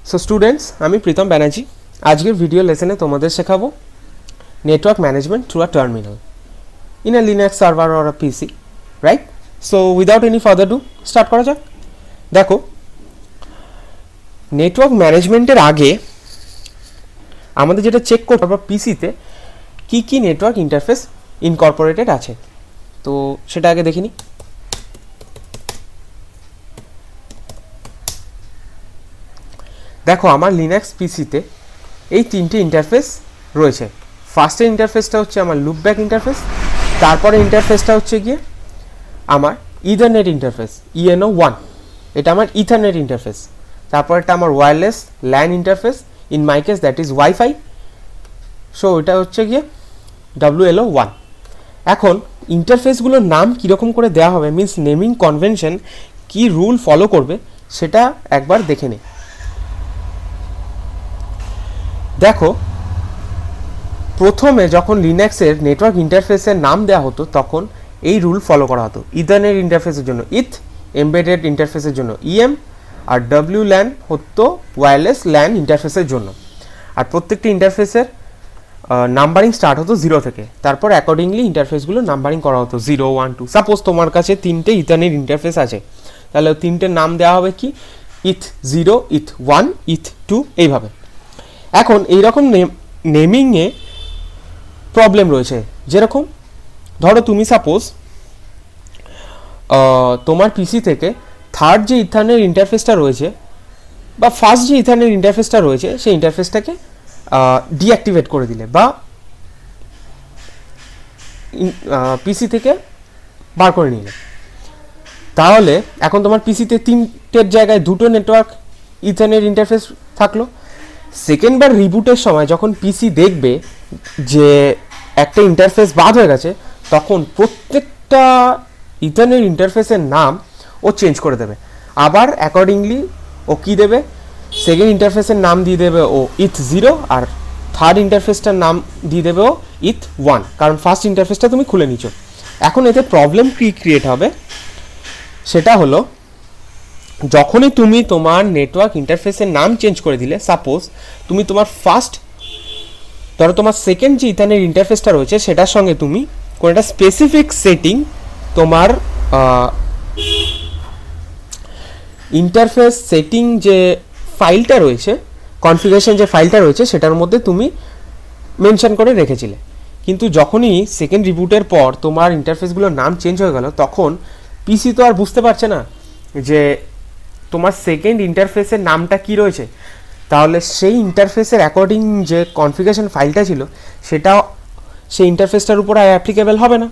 So students आमी प्रीतम बैनार्जी आजकेर video लेसने तोमादेर शेखाबो network management through a terminal in a Linux server और a PC right. So without any further do start करा जाक। देखो नेटवर्क मैनेजमेंटेर आगे आमादेर जेटा चेक करते होबे पीसीते की नेटवर्क इंटरफेस इनकर्पोरेटेड आछे, तो सेटा आगे देखिनी। देखो आमार लिनाक्स पीसीते এই তিনটে ইন্টারফেস রয়েছে। ফার্স্টের ইন্টারফেসটা হচ্ছে আমার লুপব্যাক ইন্টারফেস, তারপরে ইন্টারফেসটা হচ্ছে গিয়ে আমার ইথারনেট ইন্টারফেস ENO1, এটা আমার ইথারনেট ইন্টারফেস। তারপরটা আমার wireless LAN interface, in my case that is WiFi, so এটা হচ্ছে গিয়ে WLO1। এখন ইন্টারফেসগুলোর নাম কীরকম করে দেওয়া হবে মিন্স নেমিং কনভেনশন কি রুল ফলো করবে সেটা একবার দেখে নে। देखो प्रथमे जखन लिनाक्सের नेटवर्क इंटरफेसের नाम দেওয়া হতো তখন এই রুল ফলো করা হতো। ইথারনেট ইন্টারফেসের জন্য ইথ, এমবেডেড ইন্টারফেসের জন্য EM, আর WLAN হতো ওয়্যারলেস ল্যান ইন্টারফেসের জন্য। আর প্রত্যেকটি ইন্টারফেসের নাম্বারিং স্টার্ট হতো 0 থেকে, তারপর অ্যাকর্ডিংলি ইন্টারফেসগুলো নাম্বারিং করা হতো 0 1 2। সাপোজ তোমার কাছে তিনটে ইথারনেট ইন্টারফেস আছে, তাহলে তিনটে নাম দেওয়া হবে কি ইথ 0, ইথ 1, ইথ 2 এইভাবে। এখন এই রকম নেমিং এ প্রবলেম রয়েছে, যেরকম ধরো তুমি সাপোজ তোমার পিসি থেকে থার্ড যে ইথারনেট ইন্টারফেসটা রয়েছে বা ফার্স্ট যে ইথারনেট ইন্টারফেসটা রয়েছে সেই ইন্টারফেসটাকে ডিঅ্যাক্টিভেট করে দিলে বা পিসি থেকে বার করে নিলে, তাহলে এখন তোমার পিসিতে তিনটের জায়গায় দুটো নেটওয়ার্ক ইথারনেট ইন্টারফেস থাকলো। সেকেন্ড বার রিবুটের সময় যখন পিসি দেখবে যে একটা ইন্টারফেস বাদ হয়ে গেছে, তখন প্রত্যেকটা ইথারনেট ইন্টারফেসের নাম ও চেঞ্জ করে দেবে। আবার অ্যাকর্ডিংলি ও কি দেবে, সেকেন্ড ইন্টারফেসের নাম দিয়ে দেবে ও ইথ 0, আর থার্ড ইন্টারফেসটার নাম দিয়ে দেবে ও ইথ 1, কারণ ফার্স্ট ইন্টারফেসটা তুমি খুলে নিচ্ছ। এখন এতে প্রবলেম কি ক্রিয়েট হবে সেটা হলো, যখনই তুমি তোমার নেটওয়ার্ক ইন্টারফেসের নাম চেঞ্জ করে দিলে, সাপোজ তুমি তোমার ফার্স্ট ধরো তোমার সেকেন্ড যে ইথারনেট ইন্টারফেসটা রয়েছে সেটার সঙ্গে তুমি কোনো একটা স্পেসিফিক সেটিং তোমার ইন্টারফেস সেটিং যে ফাইলটা রয়েছে, কনফিগারেশন যে ফাইলটা রয়েছে সেটার মধ্যে তুমি মেনশন করে রেখেছিলে, কিন্তু যখনই সেকেন্ড রিবুটের পর তোমার ইন্টারফেসগুলোর নাম চেঞ্জ হয়ে গেল, তখন পিসি তো আর বুঝতে পারছে না যে তোমার সেকেন্ড ইন্টারফেসের নামটা কি রয়েছে, তাহলে সেই ইন্টারফেসের অ্যাকর্ডিং যে কনফিগারেশন ফাইলটা ছিল সেটা সেই ইন্টারফেসটার উপর আর অ্যাপ্লিকেবল হবে না।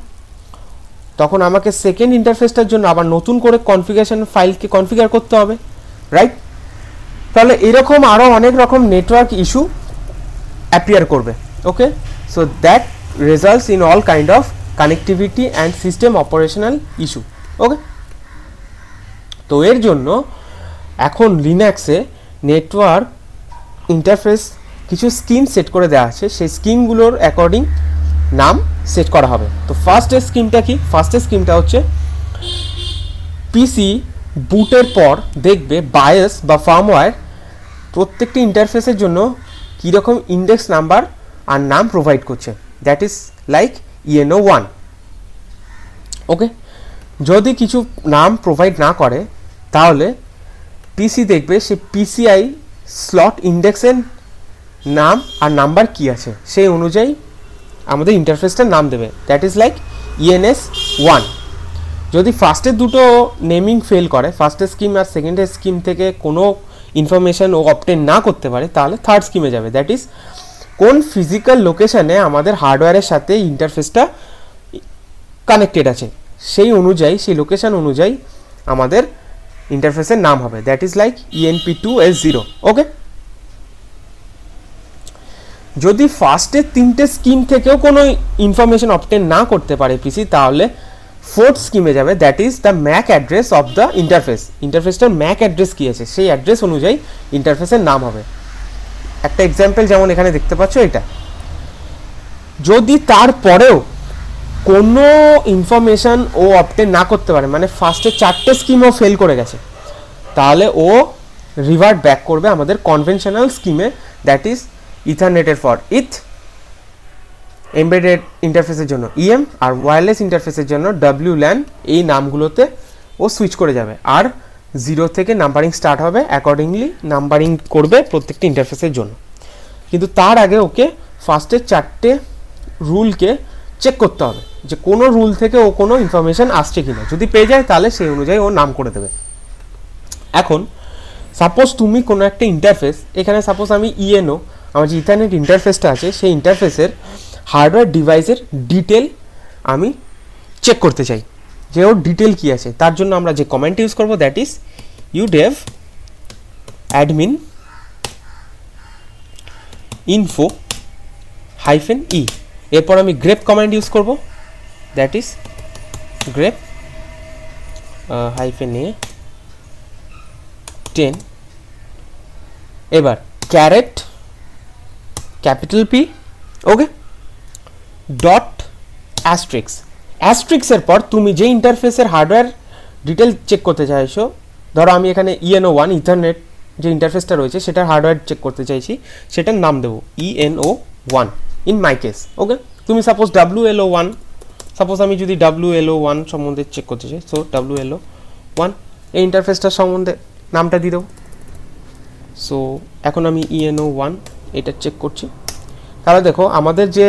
তখন আমাকে সেকেন্ড ইন্টারফেসটার জন্য আবার নতুন করে কনফিগারেশন ফাইলকে কনফিগার করতে হবে, রাইট? তাহলে এরকম আরও অনেক রকম নেটওয়ার্ক ইস্যু অ্যাপিয়ার করবে। Okay, so that results in all kind of connectivity and system operational issue. Okay, তো এর জন্য এখন লিনাক্সে নেটওয়ার্ক ইন্টারফেস কিছু স্কিম সেট করে দেওয়া আছে, সেই স্কিমগুলোর অ্যাকর্ডিং নাম সেট করা হবে। তো ফার্স্টের স্কিমটা কি? ফার্স্টের স্কিমটা হচ্ছে পিসি বুটের পর দেখবে বায়াস বা ফার্মওয়্যার প্রত্যেকটি ইন্টারফেসের জন্য কীরকম ইন্ডেক্স নাম্বার আর নাম প্রোভাইড করছে, দ্যাট ইজ লাইক ENO1। ওকে, যদি কিছু নাম প্রোভাইড না করে তাহলে পিসি দেখবে সে PCI স্লট ইন্ডেক্সের নাম আর নাম্বার কি আছে সেই অনুযায়ী আমাদের ইন্টারফেসটার নাম দেবে, দ্যাট ইজ লাইক ENS1। যদি ফার্স্টের দুটো নেমিং ফেল করে, ফার্স্টের স্কিম আর সেকেন্ডের স্কিম থেকে কোনো ইনফরমেশান ও অবটেন না করতে পারে, তাহলে থার্ড স্কিমে যাবে, দ্যাট ইজ কোন ফিজিক্যাল লোকেশানে আমাদের হার্ডওয়্যারের সাথে ইন্টারফেসটা কানেক্টেড আছে সেই অনুযায়ী, সেই লোকেশান অনুযায়ী আমাদের ইন্টারফেসের নাম হবে, দ্যাট ইজ লাইক ENP2S0। ওকে, যদি ফার্স্টের তিনটে স্কিম থেকেও কোনো ইনফরমেশন অবটেন না করতে পারে পিসি, তাহলে ফোর্থ স্কিমে যাবে, that is the MAC address of the interface. ইন্টারফেসটার ম্যাক অ্যাড্রেস কী আছে সেই অ্যাড্রেস অনুযায়ী ইন্টারফেসের নাম হবে। একটা এক্সাম্পল যেমন এখানে দেখতে পাচ্ছ এটা, যদি তারপরেও কোনো ইনফরমেশান ও অবটেন না করতে পারে, মানে ফার্স্টে চারটে স্কিমও ফেল করে গেছে, তাহলে ও রিভার্ট ব্যাক করবে আমাদের কনভেনশনাল স্কিমে, দ্যাট ইজ ইথারনেটের ফর ইথ, এমবেডেড ইন্টারফেসের জন্য ইএম, আর ওয়্যারলেস ইন্টারফেসের জন্য WLAN। এই নামগুলোতে ও সুইচ করে যাবে, আর 0 থেকে নাম্বারিং স্টার্ট হবে, অ্যাকর্ডিংলি নাম্বারিং করবে প্রত্যেকটি ইন্টারফেসের জন্য। কিন্তু তার আগে ওকে ফার্স্টে 4টে রুলকে চেক করতে হবে যে কোনো রুল থেকে ও কোনো ইনফরমেশান আসছে কিনা। যদি পেয়ে যায় তাহলে সেই অনুযায়ী ও নাম করে দেবে। এখন সাপোজ তুমি কোনো একটা ইন্টারফেস, এখানে সাপোজ আমি ইএনও, আমার যে ইথারনেট ইন্টারফেসটা আছে সেই ইন্টারফেসের হার্ডওয়্যার ডিভাইসের ডিটেল আমি চেক করতে চাই যে ওর ডিটেল কী আছে। তার জন্য আমরা যে কমেন্ট ইউজ করবো that is udev admin info -e। এরপর আমি grep কমান্ড ইউজ করব, দ্যাট ইজ grep -a 10। এবার caret ক্যাপিটাল P, ওকে, ডট অ্যাস্ট্রিক্সের পর তুমি যে ইন্টারফেসের হার্ডওয়্যার ডিটেল চেক করতে চাইছো, ধরো আমি এখানে ENO1 ইথারনেট যে ইন্টারফেসটা রয়েছে সেটার হার্ডওয়্যার চেক করতে চাইছি, সেটার নাম দেবো ENO1 ইন মাই কেস, ওকে। তুমি সাপোজ WLO1, সাপোজ আমি যদি WLO1 সম্বন্ধে চেক করতে চাই, সো WLO1 এই ইন্টারফেসটার সম্বন্ধে নামটা দিয়ে দেবো। সো এখন আমি ENO1 এটা চেক করছি। তাহলে দেখো আমাদের যে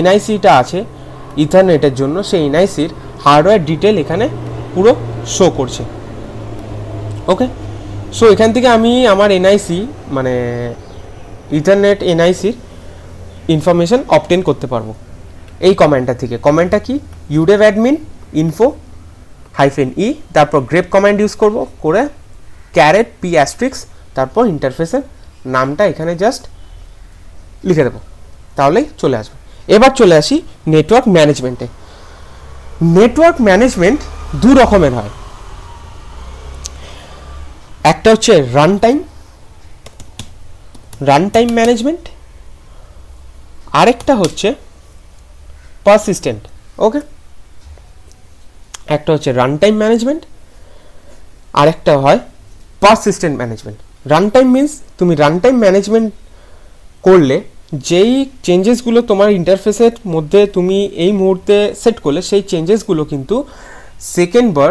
NICটা আছে ইথারনেটের জন্য, সেই NICর হার্ডওয়্যার ডিটেল এখানে পুরো শো করছে, ওকে। সো এখান থেকে আমি আমার NIC মানে ইথারনেট NICর ইনফরমেশান অবটেন করতে পারবো এই কমেন্টটা থেকে। কমেন্টটা কি? udev admin info -e, তারপর grep কমান্ড ইউজ করব, করে caret p asterisk, তারপর ইন্টারফেসের নামটা এখানে জাস্ট লিখে দেবো, তাহলেই চলে আসবে। এবার চলে আসি নেটওয়ার্ক ম্যানেজমেন্টে। নেটওয়ার্ক ম্যানেজমেন্ট দু রকমের হয়, একটা হচ্ছে রান টাইম ম্যানেজমেন্ট, আরেকটা হচ্ছে পারসিস্টেন্ট, ওকে। একটা হচ্ছে রান টাইম ম্যানেজমেন্ট, আরেকটা হয় persistent management. Run time means তুমি রান টাইম ম্যানেজমেন্ট করলে যেই চেঞ্জেসগুলো তোমার ইন্টারফেসের মধ্যে তুমি এই মুহূর্তে সেট করলে, সেই চেঞ্জেসগুলো কিন্তু সেকেন্ড বার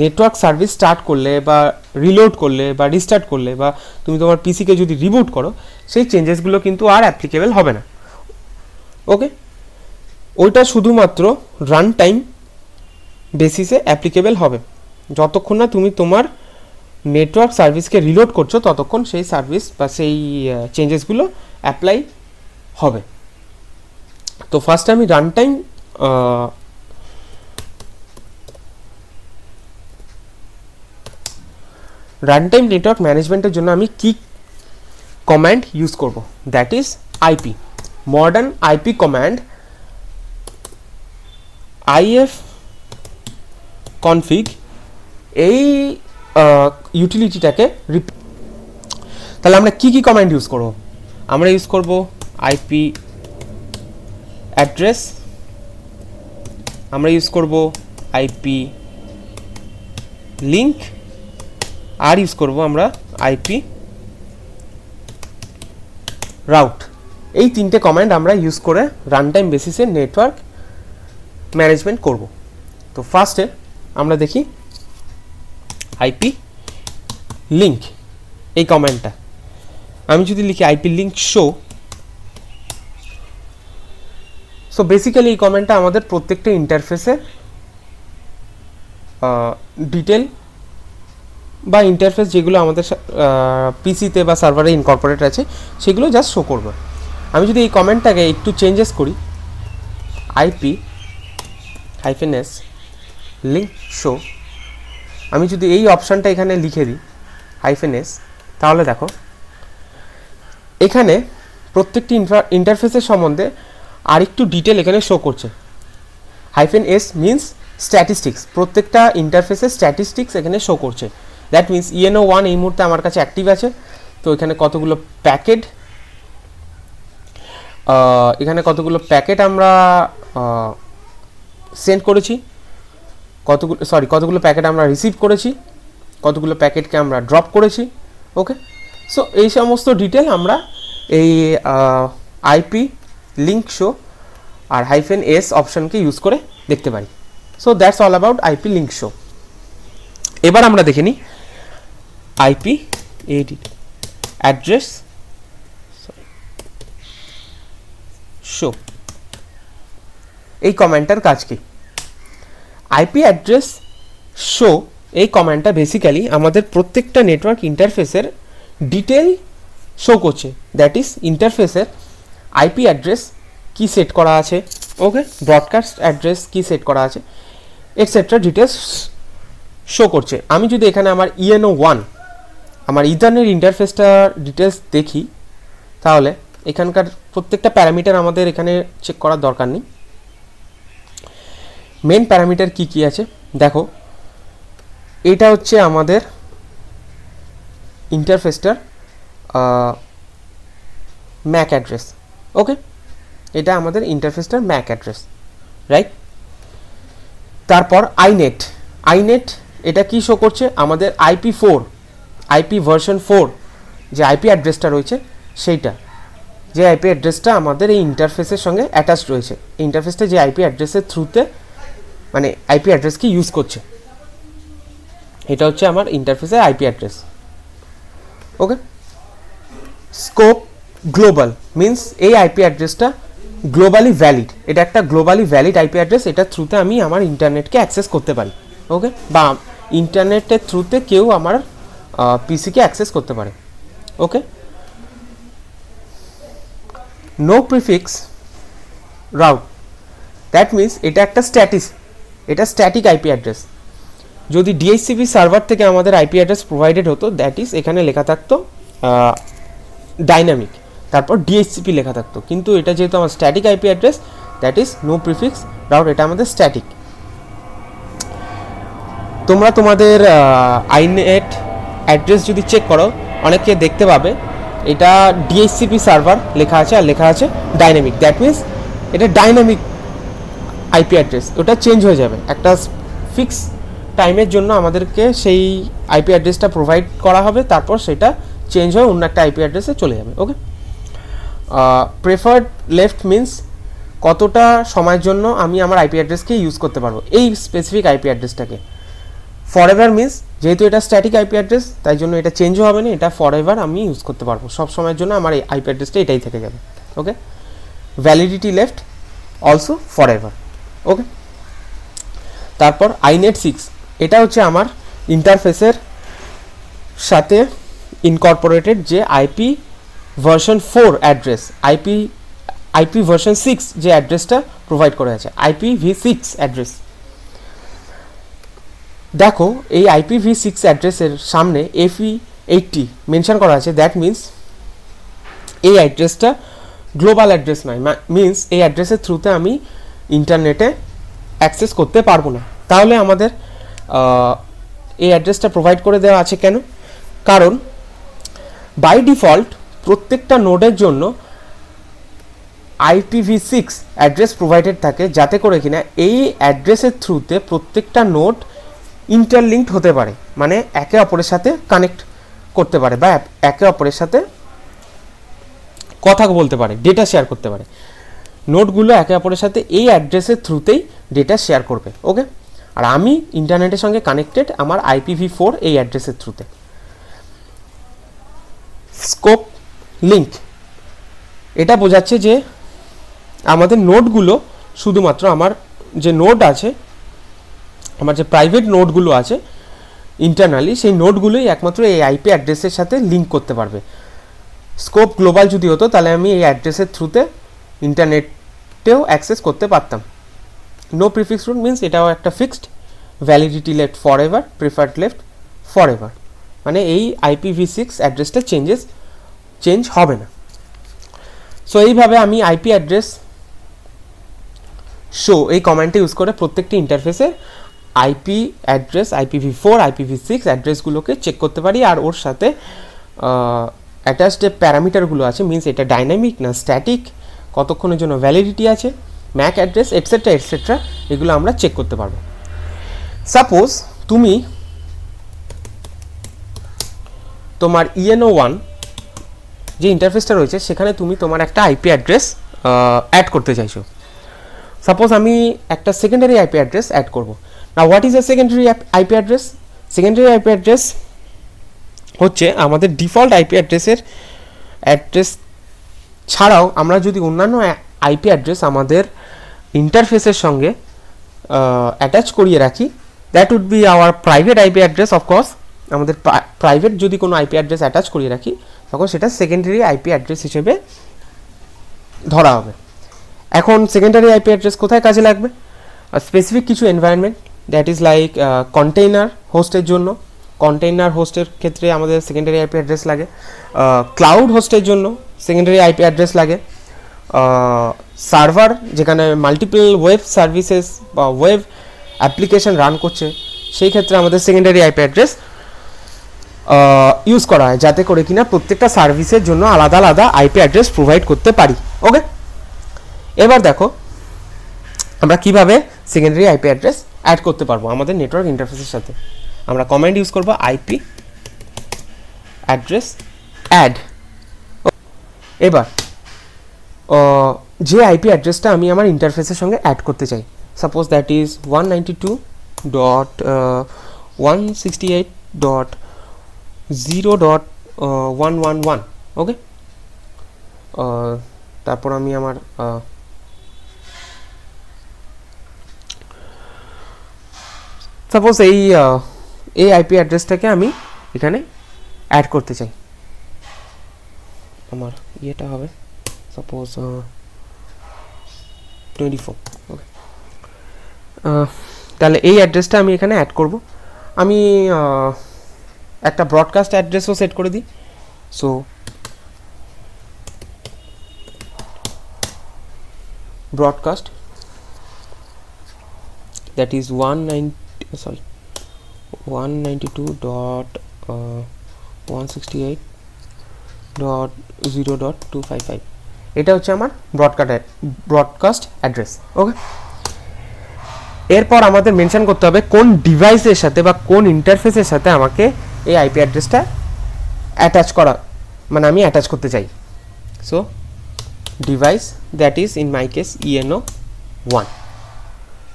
নেটওয়ার্ক সার্ভিস স্টার্ট করলে বা রিলোড করলে বা রিস্টার্ট করলে বা তুমি তোমার পিসিকে যদি রিবুট করো, সেই চেঞ্জেসগুলো কিন্তু আর অ্যাপ্লিকেবল হবে না, ওকে। ওইটা শুধুমাত্র রান টাইম বেসিসে অ্যাপ্লিকেবল হবে। যতক্ষণ না তুমি তোমার নেটওয়ার্ক সার্ভিসকে রিলোড করছো ততক্ষণ সেই সার্ভিস বা সেই চেঞ্জেসগুলো অ্যাপ্লাই হবে। তো ফার্স্ট আমি রান টাইম নেটওয়ার্ক ম্যানেজমেন্টের জন্য আমি কি কমান্ড ইউজ করব, that is IP, modern IP command ifconfig। এই ইউটিলিটিটাকে তাহলে আমরা কি কমান্ড ইউজ করব? আমরা ইউজ করব IP অ্যাড্রেস, আমরা ইউজ করব IP লিঙ্ক, আর ইউজ করব আমরা IP রাউট। এই তিনটে কমান্ড আমরা ইউজ করে রান টাইম বেসিসে নেটওয়ার্ক ম্যানেজমেন্ট করব। তো ফার্স্টে আমরা দেখি IP লিঙ্ক, এই কমান্ডটা আমি যদি লিখি IP link show, so basically এই কমান্ডটা আমাদের প্রত্যেকটা ইন্টারফেসে ডিটেল বা ইন্টারফেস যেগুলো আমাদের পিসিতে বা সার্ভারে ইনকর্পোরেট আছে সেগুলো জাস্ট শো করবে। আমি যদি এই কমেন্টটাকে একটু চেঞ্জেস করি, IP-s লিঙ্ক শো, আমি যদি এই অপশানটা এখানে লিখে দিই -s, তাহলে দেখো এখানে প্রত্যেকটি ইন্টারফেসের সম্বন্ধে আরেকটু ডিটেল এখানে শো করছে। -s মিনস স্ট্যাটিস্টিক্স, প্রত্যেকটা ইন্টারফেসের স্ট্যাটিস্টিক্স এখানে শো করছে। দ্যাট মিনস ENO1 এই মুহূর্তে আমার কাছে অ্যাক্টিভ আছে, তো এখানে কতগুলো প্যাকেট আমরা সেন্ড করেছি, কতগুলো প্যাকেট আমরা রিসিভ করেছি, কতগুলো প্যাকেটকে আমরা ড্রপ করেছি, ওকে, সো এই সমস্ত ডিটেল আমরা এই আইপি লিঙ্ক শো আর -s অপশনকে ইউজ করে দেখতে পারি। So that's all about IP link show. এবার আমরা দেখে নিই আইপি অ্যাড্রেস শো এই কমান্ডটার কাজ কি। আইপি অ্যাড্রেস শো এই কমান্ডটা বেসিক্যালি আমাদের প্রত্যেকটা নেটওয়ার্ক ইন্টারফেসের ডিটেল শো করছে, দ্যাট ইজ ইন্টারফেসের আইপি অ্যাড্রেস কি সেট করা আছে, ওকে, ব্রডকাস্ট অ্যাড্রেস কি সেট করা আছে, এটসেট্রা ডিটেলস শো করছে। আমি যদি এখানে আমার ENO1 আমার ইথারনেট ইন্টারফেসটা ডিটেলস দেখি, তাহলে এখানকার প্রত্যেকটা প্যারামিটার আমাদের এখানে চেক করার দরকার নেই। মেন প্যারামিটার কি কি আছে দেখো, এটা হচ্ছে আমাদের ইন্টারফেসটার ম্যাক অ্যাড্রেস, ওকে, এটা আমাদের ইন্টারফেসটার ম্যাক অ্যাড্রেস, রাইট। তারপর আইনেট এটা কি শো করছে, আমাদের আইপি ভার্সন 4 যে আইপি অ্যাড্রেসটা রয়েছে সেইটা, যে আইপি অ্যাড্রেসটা আমাদের এই ইন্টারফেসের সঙ্গে অ্যাটাচড রয়েছে, এই ইন্টারফেসটা যে আইপি অ্যাড্রেসের থ্রুতে মানে আইপি অ্যাড্রেসকে ইউজ করছে, এটা হচ্ছে আমার ইন্টারফেসের আইপি অ্যাড্রেস, ওকে। স্কোপ গ্লোবাল মিন্স এই আইপি অ্যাড্রেসটা গ্লোবালি ভ্যালিড, এটা একটা গ্লোবালি ভ্যালিড আইপি অ্যাড্রেস, এটার থ্রুতে আমি আমার ইন্টারনেটকে অ্যাক্সেস করতে পারি, ওকে, বা ইন্টারনেটের থ্রুতে কেউ আমার পিসিকে অ্যাক্সেস করতে পারে, okay. No prefix route, that means এটা একটা স্ট্যাটিক আইপি অ্যাড্রেস। যদি ডিএইচসিপি সার্ভার থেকে আমাদের আইপি অ্যাড্রেস প্রোভাইডেড হতো, দ্যাট ইজ এখানে লেখা থাকতো ডাইনামিক, তারপর ডিএইচসিপি লেখা থাকতো, কিন্তু এটা যেহেতু আমার static IP address, that is no prefix route, এটা আমাদের স্ট্যাটিক। তোমরা তোমাদের আইনেট অ্যাড্রেস যদি চেক করো, অনেকে দেখতে পাবে এটা ডিএইচসিপি সার্ভার লেখা আছে আর লেখা আছে ডাইনামিক, দ্যাট মিন্স এটা ডাইনামিক আইপি অ্যাড্রেস, ওটা চেঞ্জ হয়ে যাবে একটা ফিক্স টাইমের জন্য, আমাদেরকে সেই আইপি অ্যাড্রেসটা প্রোভাইড করা হবে, তারপর সেটা চেঞ্জ হয়ে অন্য একটা আইপি অ্যাড্রেসে চলে যাবে, ওকে। প্রেফার্ড লেফট মিন্স কতটা সময়ের জন্য আমি আমার আইপি অ্যাড্রেসকে ইউজ করতে পারবো, এই স্পেসিফিক আইপি অ্যাড্রেসটাকে। ফরএভার মিন্স যেহেতু এটা স্ট্যাটিক আইপি অ্যাড্রেস, তাই জন্য এটা চেঞ্জও হবে না, এটা ফরএভার আমি ইউজ করতে পারবো, সব সময়ের জন্য আমার এই আইপি অ্যাড্রেসটা এটাই থেকে যাবে, ওকে। ভ্যালিডিটি লেফট অলসো ফরএভার, ওকে। তারপর আইনেট 6 এটা হচ্ছে আমার ইন্টারফেসের সাথে ইনকর্পোরেটেড যে IP version 4 address, IP version 6 যে অ্যাড্রেসটা প্রোভাইড করা আছে, IPv6 অ্যাড্রেস। দেখো এই IPv6 অ্যাড্রেসের সামনে FE80 মেনশন করা আছে, দ্যাট মিন্স এই অ্যাড্রেসটা গ্লোবাল অ্যাড্রেস নয়, মিন্স এই অ্যাড্রেসের থ্রুতে আমি ইন্টারনেটে অ্যাক্সেস করতে পারবো না। তাহলে আমাদের এই অ্যাড্রেসটা প্রোভাইড করে দেওয়া আছে কেন? কারণ বাই ডিফল্ট প্রত্যেকটা নোডের জন্য IPv6 অ্যাড্রেস প্রোভাইডেড থাকে, যাতে করে কিনা এই অ্যাড্রেসের থ্রুতে প্রত্যেকটা নোড ইন্টারলিঙ্কড হতে পারে, মানে একে অপরের সাথে কানেক্ট করতে পারে বা একে অপরের সাথে কথা বলতে পারে, ডেটা শেয়ার করতে পারে। নোডগুলো একে অপরের সাথে এই অ্যাড্রেসের থ্রুতেই ডেটা শেয়ার করবে, ওকে। আর আমি ইন্টারনেটের সঙ্গে কানেক্টেড আমার IPv4 এই অ্যাড্রেসের থ্রুতে। স্কোপ লিঙ্ক এটা বোঝাচ্ছে যে আমাদের নোডগুলো শুধুমাত্র আমার যে নোড আছে, আমার যে প্রাইভেট নোডগুলো আছে ইন্টারনালি, সেই নোডগুলোই একমাত্র এই আইপি অ্যাড্রেসের সাথে লিঙ্ক করতে পারবে। স্কোপ গ্লোবাল যদি হতো তাহলে আমি এই অ্যাড্রেসের থ্রুতে ইন্টারনেটেও অ্যাক্সেস করতে পারতাম। নো প্রিফিক্স রুট মিন্স এটাও একটা fixed, validity left for ever, preferred left for ever, মানে এই IPv6 অ্যাড্রেসটা চেঞ্জ হবে না। সো এইভাবে আমি আইপি অ্যাড্রেস শো এই কমান্ডটা ইউজ করে প্রত্যেকটি ইন্টারফেসে IP address IPv4 IPv6 অ্যাড্রেসগুলোকে check করতে পারি, আর ওর সাথে অ্যাটাচড যে প্যারামিটারগুলো আছে, মিন্স এটা ডাইনামিক না স্ট্যাটিক, কতক্ষণের জন্য ভ্যালিডিটি আছে, ম্যাক অ্যাড্রেস এটসেট্রা এগুলো আমরা চেক করতে পারবো। সাপোজ তোমার ENO1 যে ইন্টারফেসটা রয়েছে সেখানে তুমি তোমার একটা আইপি অ্যাড্রেস অ্যাড করতে চাইছো। সাপোজ আমি একটা সেকেন্ডারি আইপি অ্যাড্রেস অ্যাড করব। Now what is a secondary IP address? Secondary IP address হচ্ছে আমাদের ডিফল্ট আইপি অ্যাড্রেস ছাড়াও আমরা যদি অন্যান্য আইপি অ্যাড্রেস আমাদের ইন্টারফেসের সঙ্গে অ্যাটাচ করিয়ে রাখি, that would be our private IP address. Of course আমাদের প্রাইভেট যদি কোনো আইপি অ্যাড্রেস অ্যাটাচ করিয়ে রাখি তখন সেটা সেকেন্ডারি আইপি অ্যাড্রেস হিসেবে ধরা হবে। এখন সেকেন্ডারি আইপি অ্যাড্রেস কোথায় কাজে লাগবে? স্পেসিফিক কিছু environment, that is like container হোস্টের জন্য, কন্টেইনার হোস্টের ক্ষেত্রে আমাদের সেকেন্ডারি আইপি অ্যাড্রেস লাগে। ক্লাউড হোস্টের জন্য সেকেন্ডারি আইপি অ্যাড্রেস লাগে। সার্ভার যেখানে মাল্টিপল ওয়েব সার্ভিসেস বা ওয়েব অ্যাপ্লিকেশন রান করছে সেই ক্ষেত্রে আমাদের সেকেন্ডারি আইপি অ্যাড্রেস ইউজ করা হয়, যাতে করে কিনা প্রত্যেকটা সার্ভিসের জন্য আলাদা আলাদা আইপি অ্যাড্রেস প্রোভাইড করতে পারি। ওকে, এবার দেখো আমরা কিভাবে সেকেন্ডারি আইপি অ্যাড্রেস অ্যাড করতে পারবো আমাদের নেটওয়ার্ক ইন্টারফেসের সাথে। আমরা কমান্ড ইউজ করব আইপি অ্যাড্রেস অ্যাড। এবার যে আইপি অ্যাড্রেসটা আমি আমার ইন্টারফেসের সঙ্গে অ্যাড করতে চাই, সাপোজ দ্যাট ইজ 192.168.0.111। ওকে, তারপর আমি আমার সাপোজ এই আইপি অ্যাড্রেসটাকে আমি এখানে অ্যাড করতে চাই। আমার ইয়েটা হবে সাপোজ 24। ওকে, তাহলে এই অ্যাড্রেসটা আমি এখানে অ্যাড করব। আমি একটা ব্রডকাস্ট অ্যাড্রেসও সেট করে দিই। So broadcast that is 192.168.0.255। এটা হচ্ছে আমার ব্রডকাস্ট অ্যাড্রেস। ওকে, এরপর আমাদের মেনশন করতে হবে কোন ডিভাইসের সাথে বা কোন ইন্টারফেসের সাথে আমাকে এই আইপি অ্যাড্রেসটা অ্যাটাচ করা, মানে আমি অ্যাটাচ করতে চাই। So device that is in my case ENO1।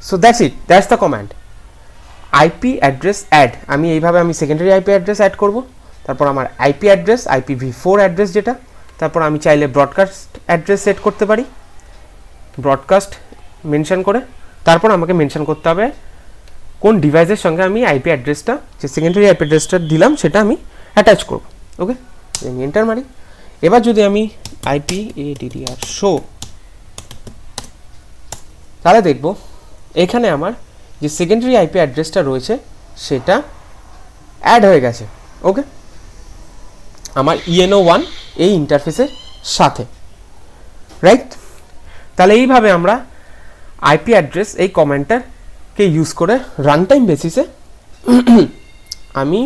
So that's it, that's the command IP address add. আমি এইভাবে আমি সেকেন্ডারি আইপি অ্যাড্রেস অ্যাড করব, তারপর আমার আইপি অ্যাড্রেস IPv4 অ্যাড্রেস যেটা, তারপর আমি চাইলে ব্রডকাস্ট অ্যাড্রেস সেট করতে পারি, ব্রডকাস্ট মেনশন করে তারপর আমাকে মেনশন করতে হবে কোন ডিভাইসের সঙ্গে আমি আইপি অ্যাড্রেসটা, যে সেকেন্ডারি আইপি অ্যাড্রেসটা দিলাম সেটা আমি অ্যাটাচ করব। ওকে, আমি এন্টার মারি। এবার যদি আমি IPADDR শো, তাহলে দেখব এখানে আমার যে সেকেন্ডারি আইপি অ্যাড্রেসটা রয়েছে সেটা অ্যাড হয়ে গেছে। ওকে, আমার ENO1 এই ইন্টারফেসের সাথে, রাইট? তাহলে এইভাবে আমরা আইপি অ্যাড্রেস এই কমেন্টটাকে ইউজ করে রান টাইম বেসিসে আমি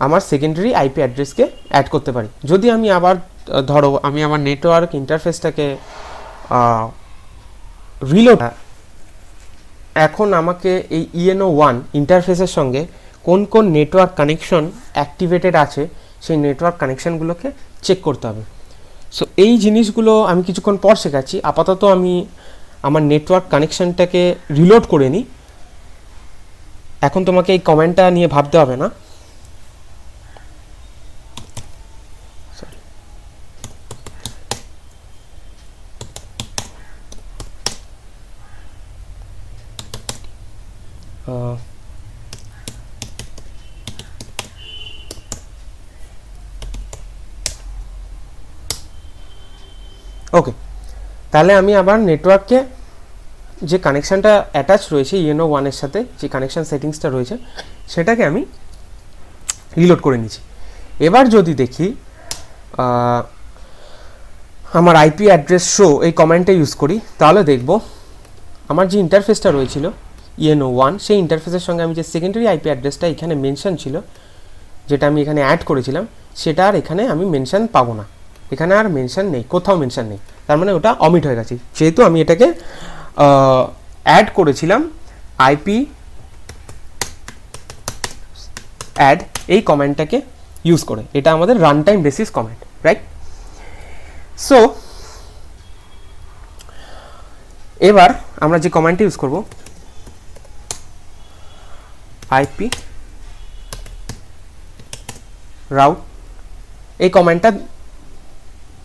আমার সেকেন্ডারি আইপি অ্যাড্রেসকে অ্যাড করতে পারি। যদি আমি আবার ধরো আমি আমার নেটওয়ার্ক ইন্টারফেসটাকে রিলোড, এখন আমাকে এই ENO1 ইন্টারফেসের সঙ্গে কোন কোন নেটওয়ার্ক কানেকশন অ্যাক্টিভেটেড আছে সেই নেটওয়ার্ক কানেকশানগুলোকে চেক করতে হবে। সো এই জিনিসগুলো আমি কিছুক্ষণ পর শেখাচ্ছি। আপাতত আমি আমার নেটওয়ার্ক কানেকশানটাকে রিলোড করে নিই। এখন তোমাকে এই কমেন্টটা নিয়ে ভাবতে হবে না। ওকে, তাহলে আমি আবার নেটওয়ার্কে যে কানেকশানটা অ্যাটাচ রয়েছে ENO1 এর সাথে, যে কানেকশান সেটিংসটা রয়েছে সেটাকে আমি রিলোড করে নিচ্ছি। এবার যদি দেখি আমার আইপি অ্যাড্রেস শো এই কমেন্টটা ইউজ করি, তাহলে দেখব আমার যে ইন্টারফেসটা রয়েছিল ENO1 সেই ইন্টারফেসের সঙ্গে আমি যে সেকেন্ডারি আইপি অ্যাড্রেসটা এখানে মেনশন ছিল, যেটা আমি এখানে অ্যাড করেছিলাম, সেটা আর এখানে আমি মেনশন পাবো না। এখানে আর মেনশন নেই, কোথাও মেনশন নেই, তার মানে ওটা অমিট হয়ে গেছে। যেহেতু আমি এটাকে অ্যাড করেছিলাম আইপি অ্যাড এই কমেন্টটাকে ইউজ করে। এটা আমাদের run time basis command, right? So এবার আমরা যে কমান্ডটি ইউজ করব আইপি রাউট, এই কমান্ডটা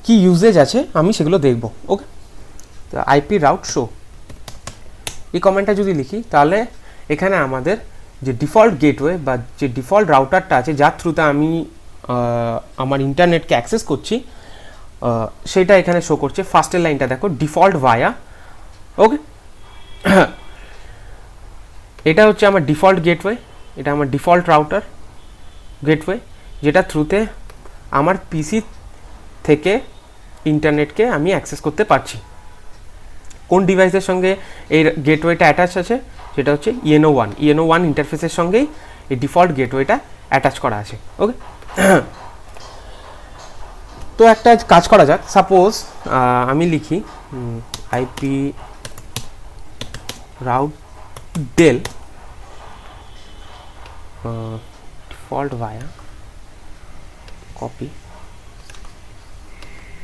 কি ইউজেজ আছে আমি সেগুলো দেখব। ওকে, তো আইপি রাউট শো এই কমান্ডটা যদি লিখি তাহলে এখানে আমাদের যে ডিফল্ট গেটওয়ে বা যে ডিফল্ট রাউটারটা আছে যার থ্রুতে আমি আমার ইন্টারনেটকে অ্যাক্সেস করছি সেটা এখানে শো করছে। ফার্স্টের লাইনটা দেখো, ডিফল্ট ভায়া। ওকে, এটা হচ্ছে আমার ডিফল্ট গেটওয়ে, এটা আমার ডিফল্ট রাউটার গেটওয়ে যেটা থ্রুতে আমার পিসি থেকে ইন্টারনেটকে আমি অ্যাক্সেস করতে পারছি। কোন ডিভাইসের সঙ্গে এই গেটওয়েটা অ্যাটাচ আছে? সেটা হচ্ছে ENO1 ইন্টারফেসের সঙ্গেই এই ডিফল্ট গেটওয়েটা অ্যাটাচ করা আছে। ওকে, তো একটা কাজ করা যাক। সাপোজ আমি লিখি IP route del default via, copy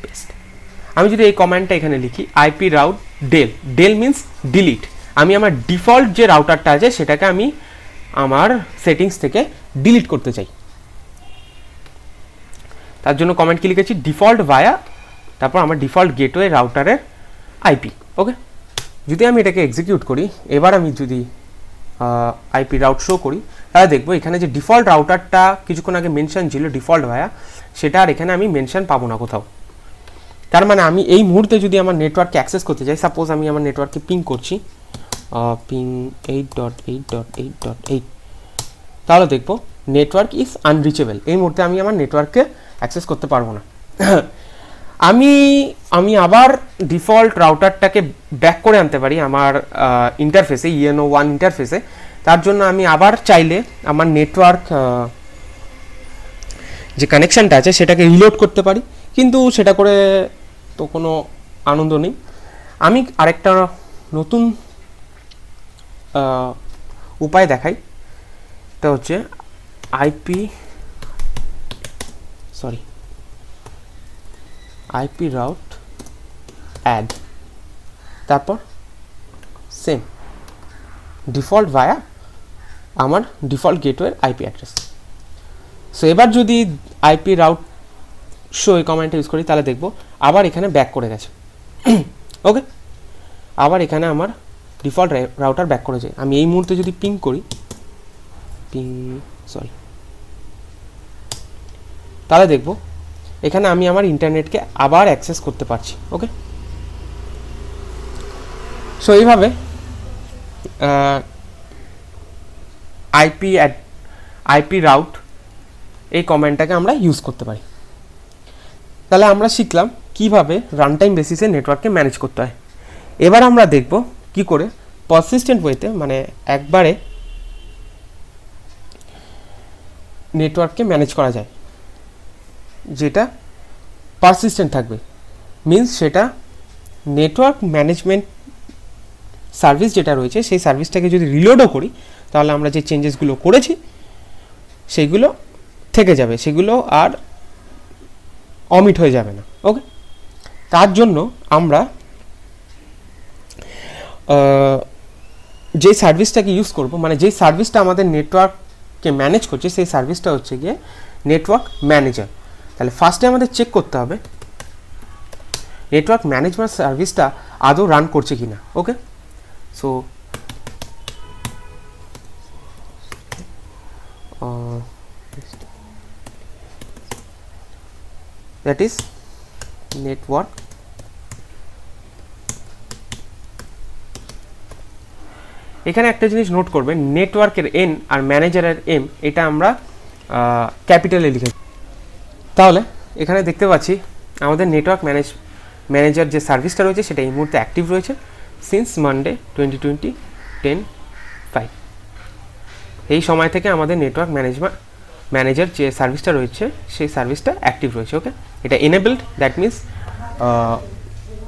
paste. আমি যদি এই কমান্ডটা এখানে লিখি IP route del means delete, আমি আমার ডিফল্ট যে রাউটারটা আছে সেটাকে আমি আমার সেটিংস থেকে ডিলিট করতে চাই। তার জন্য কমেন্ট কি লিখেছি, ডিফল্ট ভায়া, তারপর আমার ডিফল্ট গেটওয়ে রাউটারের আইপি। ওকে, যদি আমি এটাকে এক্সিকিউট করি, এবার আমি যদি আইপি রাউট শো করি তাহলে দেখবো এখানে যে ডিফল্ট রাউটারটা কিছুক্ষণ আগে মেনশন ছিল ডিফল্ট ভায়া, সেটা আর এখানে আমি মেনশন পাবো না কোথাও। তার মানে আমি এই মুহূর্তে যদি আমার নেটওয়ার্ককে অ্যাক্সেস করতে চাই, সাপোজ আমি আমার নেটওয়ার্ককে পিং করছি পিং 8.8.8.8, তাহলে দেখবো নেটওয়ার্ক ইজ আনরিচেবল। এই মুহূর্তে আমি আমার নেটওয়ার্ককে অ্যাক্সেস করতে পারবো না। আমি আবার ডিফল্ট রাউটারটাকে ব্যাক করে আনতে পারি আমার ইন্টারফেসে, ENO1 ইন্টারফেসে। তার জন্য আমি আবার চাইলে আমার নেটওয়ার্ক যে কানেকশানটা আছে সেটাকে রিলোড করতে পারি, কিন্তু সেটা করে তো কোনো আনন্দ নেই। আমি আরেকটা নতুন উপায় দেখাই, এটা হচ্ছে আইপি রাউট অ্যাড, তারপর সেম ডিফল্ট ভায়া আমার ডিফল্ট গেটওয়ের আইপি অ্যাড্রেস। সো এবার যদি আইপি রাউট শো এই কমান্ডটা ইউজ করি তাহলে দেখবো আবার এখানে ব্যাক করে গেছে। ওকে, আবার এখানে আমার ডিফল্ট রাউটার ব্যাক করেছে। আমি এই মুহূর্তে যদি পিং করি, তাহলে দেখবো এখানে আমি আমার ইন্টারনেটকে আবার অ্যাক্সেস করতে পারছি। ওকে, সো এইভাবে আইপি রাউট এই কমান্ডটাকে আমরা ইউজ করতে পারি। তাহলে আমরা শিখলাম কিভাবে রান টাইম বেসিসে নেটওয়ার্ককে ম্যানেজ করতে হয়। এবার আমরা দেখব কি করে পারসিস্টেন্ট ওয়েতে, মানে একবারে নেটওয়ার্ককে ম্যানেজ করা যায়, যেটা পারসিস্টেন্ট থাকবে। মিন্স সেটা নেটওয়ার্ক ম্যানেজমেন্ট সার্ভিস যেটা রয়েছে সেই সার্ভিসটাকে যদি রিলোডও করি তাহলে আমরা যে চেঞ্জেসগুলো করেছি সেগুলো থেকে যাবে, সেগুলো আর অমিট হয়ে যাবে না। ওকে, তার জন্য আমরা যে সার্ভিসটাকে ইউজ করব, মানে যেই সার্ভিসটা আমাদের নেটওয়ার্ককে ম্যানেজ করছে সেই সার্ভিসটা হচ্ছে গিয়ে নেটওয়ার্ক ম্যানেজার। তাহলে ফার্স্টে আমাদের চেক করতে হবে নেটওয়ার্ক ম্যানেজমেন্ট সার্ভিসটা আদৌ রান করছে কিনা। ওকে, সো that is network এখানে একটা জিনিস নোট করবেন, নেটওয়ার্কের N আর ম্যানেজারের M এটা আমরা ক্যাপিটালে লিখেছি। তাহলে এখানে দেখতে পাচ্ছি আমাদের নেটওয়ার্ক ম্যানেজার যে সার্ভিসটা রয়েছে সেটা এই মুহূর্তে অ্যাক্টিভ রয়েছে সিন্স মানডে 2020-10-5। এই সময় থেকে আমাদের নেটওয়ার্ক ম্যানেজার যে সার্ভিসটা রয়েছে সেই সার্ভিসটা অ্যাক্টিভ রয়েছে। ওকে, এটা এনেবলড, দ্যাট মিনস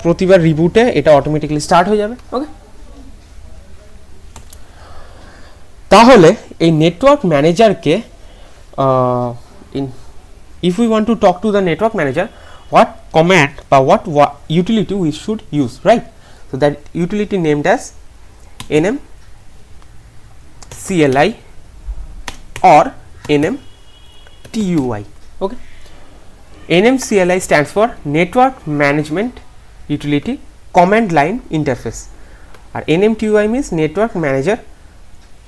প্রতিবার রিবুটে এটা অটোমেটিক্যালি স্টার্ট হয়ে যাবে। ওকে, তাহলে এই নেটওয়ার্ক ম্যানেজারকে if we want to talk to the network manager, what command or what utility we should use, right? So that utility named as NMCLI or NMTUI. Okay, NMCLI stands for Network Management Utility Command Line Interface, or NMTUI means Network Manager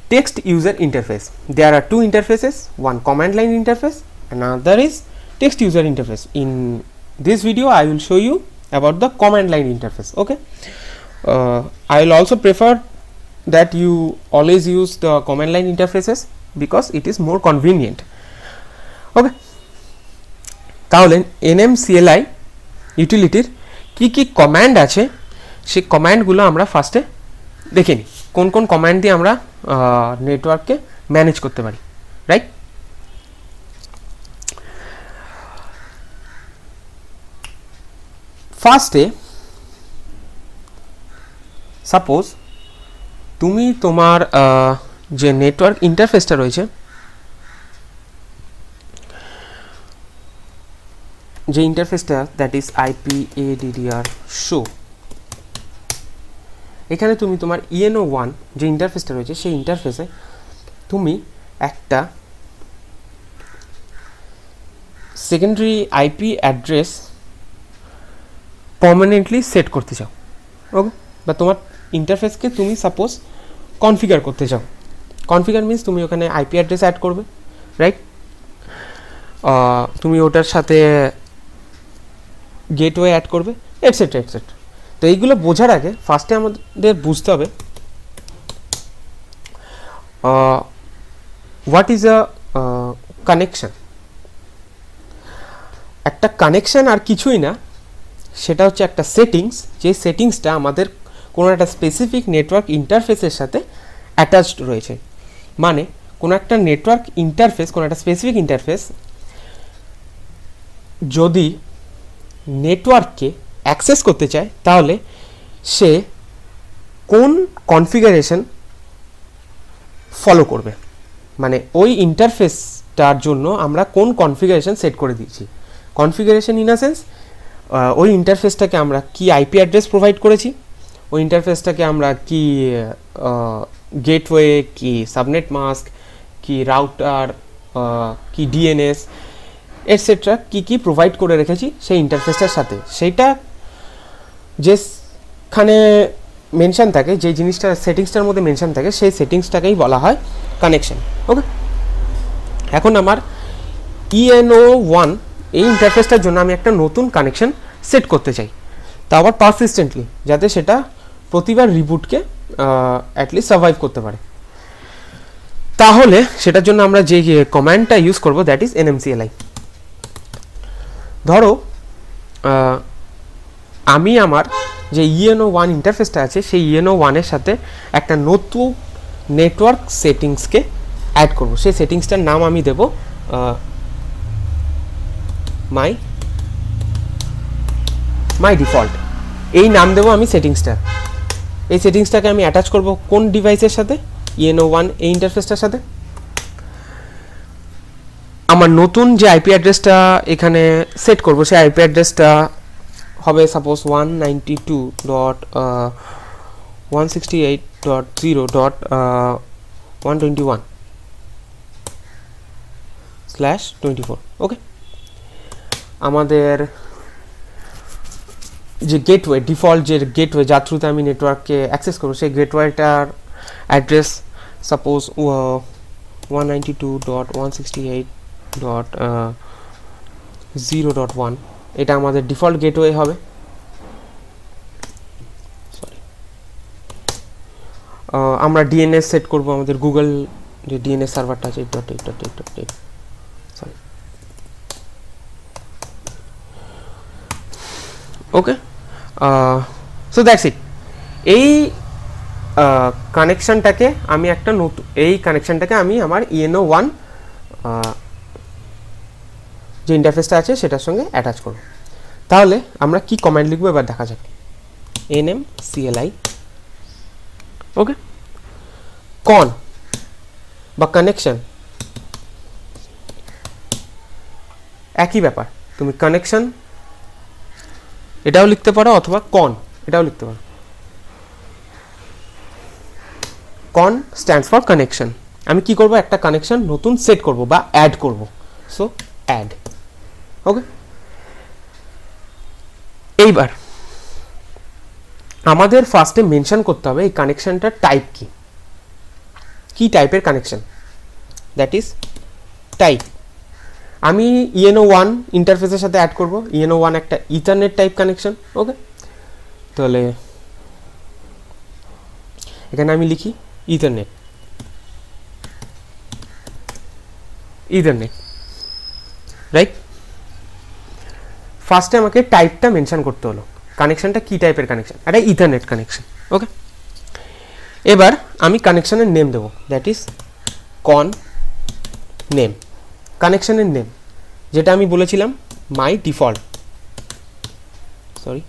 Text User Interface. There are two interfaces, one command line interface, another is text user interface. In this video I will show you about the command line interface. Okay, I will also prefer that you always use the command line interfaces because it is more convenient. Okay, তাহলে NMCLI ইউটিলিটির কি কি command আছে সেই কমান্ডগুলো আমরা ফার্স্টে দেখে নিই, কোন কোন কমান্ড দিয়ে আমরা নেটওয়ার্ককে ম্যানেজ করতে পারি, রাইট? ফার্স্টে সাপোজ তুমি তোমার যে নেটওয়ার্ক ইন্টারফেসটা রয়েছে, যে ইন্টারফেসটা দ্যাট ইজ IPADDR শো, এখানে তুমি তোমার ENO1 যে ইন্টারফেসটা রয়েছে সেই ইন্টারফেসে তুমি একটা secondary IP address permanently set করতে চাও। ওকে, বা তোমার ইন্টারফেসকে তুমি সাপোজ কনফিগার করতে চাও। কনফিগার মিন্স তুমি ওখানে IP অ্যাড্রেস অ্যাড করবে, রাইট? তুমি ওটার সাথে গেটওয়ে অ্যাড করবে, এটসেট্রা এটসেট্রা। তো এইগুলো বোঝার আগে ফার্স্টে আমাদের বুঝতে হবে হোয়াট ইজ আ কানেকশন। একটা কানেকশন আর কিছুই না, সেটা হচ্ছে একটা সেটিংস, যে সেটিংসটা আমাদের কোনো একটা স্পেসিফিক নেটওয়ার্ক ইন্টারফেসের সাথে অ্যাটাচড রয়েছে। মানে কোনো একটা নেটওয়ার্ক ইন্টারফেস, কোনো একটা স্পেসিফিক ইন্টারফেস যদি নেটওয়ার্ককে অ্যাক্সেস করতে চায় তাহলে সে কোন কনফিগারেশন ফলো করবে, মানে ওই ইন্টারফেসটার জন্য আমরা কোন কনফিগারেশন সেট করে দিয়েছি। কনফিগারেশন ইন আ সেন্স ওই ইন্টারফেসটাকে আমরা কি IP অ্যাড্রেস প্রোভাইড করেছি, ওই ইন্টারফেসটাকে আমরা কি গেটওয়ে, কি সাবনেট মাস্ক, কি রাউটার, কি DNS এটসেট্রা কি কি প্রোভাইড করে রেখেছি সেই ইন্টারফেসটার সাথে, সেইটা যেখানে মেনশন থাকে, যে জিনিসটা সেটিংসটার মধ্যে মেনশন থাকে সেই সেটিংসটাকেই বলা হয় কানেকশন। ওকে, এখন আমার ENO1 এই ইন্টারফেসটার জন্য আমি একটা নতুন কানেকশন সেট করতে চাই, তা আবার পারসিস্টেন্টলি, যাতে সেটা প্রতিবার রিবুটকে অ্যাটলিস্ট সার্ভাইভ করতে পারে। তাহলে সেটার জন্য আমরা যে কমান্ডটা ইউজ করব দ্যাট ইজ NMCLI। ধরো আমি আমার যে ENO1 ইন্টারফেসটা আছে সেই ENO1 এর সাথে একটা নতুন নেটওয়ার্ক সেটিংসকে অ্যাড করব। সেই সেটিংসটার নাম আমি দেব মাই ডিফল্ট, এই নাম দেব আমি সেটিংসটা। এই সেটিংসটাকে আমি অ্যাটাচ করব কোন ডিভাইসের সাথে, ENO1 এই ইন্টারফেসটার সাথে। আমার নতুন যে IP অ্যাড্রেসটা এখানে সেট করব সেই IP অ্যাড্রেসটা হবে সাপোজ 192.168.0.121/24। ওকে, আমাদের যে গেটওয়ে, ডিফল্ট যে গেটওয়ে যার থ্রুতে আমি নেটওয়ার্ককে অ্যাক্সেস করবো, সেই গেটওয়েটার অ্যাড্রেস সাপোজ 192.168.0.1, এটা আমাদের ডিফল্ট গেটওয়ে হবে। আমরা DNS সেট করব, আমাদের গুগল যে DNS সার্ভারটা আছে 8.8.8.8। সরি, ওকে, সো দ্যাটস ইট। এই কানেকশনটাকে আমি একটা নতুন, এই কানেকশনটাকে আমি আমার ENO1 যে ইন্টারফেসটা আছে সেটার সঙ্গে অ্যাটাচ করব। তাহলে আমরা কি কমান্ড লিখবো এবার দেখা যাক। NMCLI, ওকে, কন বা কানেকশন একই ব্যাপার, তুমি কানেকশন এটাও লিখতে পারো অথবা কন এটাও লিখতে পারো। কন স্ট্যান্ডস ফর কানেকশন। আমি কি করব, একটা কানেকশন নতুন সেট করব বা অ্যাড করব, সো অ্যাড। ওকে, এইবার আমাদের ফার্স্টে মেনশন করতে হবে এই কানেকশনটার টাইপ কি, কি টাইপের কানেকশন, দ্যাট ইজ টাইপ। আমি ENO1 ইন্টারফেসের সাথে অ্যাড করব, ENO1 একটা ইথারনেট টাইপ কানেকশন। ওকে, তাহলে এখানে আমি লিখি ইথারনেট, ইথারনেট, রাইট। ফার্স্টে আমাকে টাইপটা মেনশন করতে হলো, কানেকশনটা কি টাইপের কানেকশন, এটা ইথারনেট কানেকশন। ওকে, এবার আমি কানেকশনের নেম দেবো, দ্যাট ইজ কন নেম, কানেকশনের নেম, যেটা আমি বলেছিলাম মাই ডিফল্ট, সরি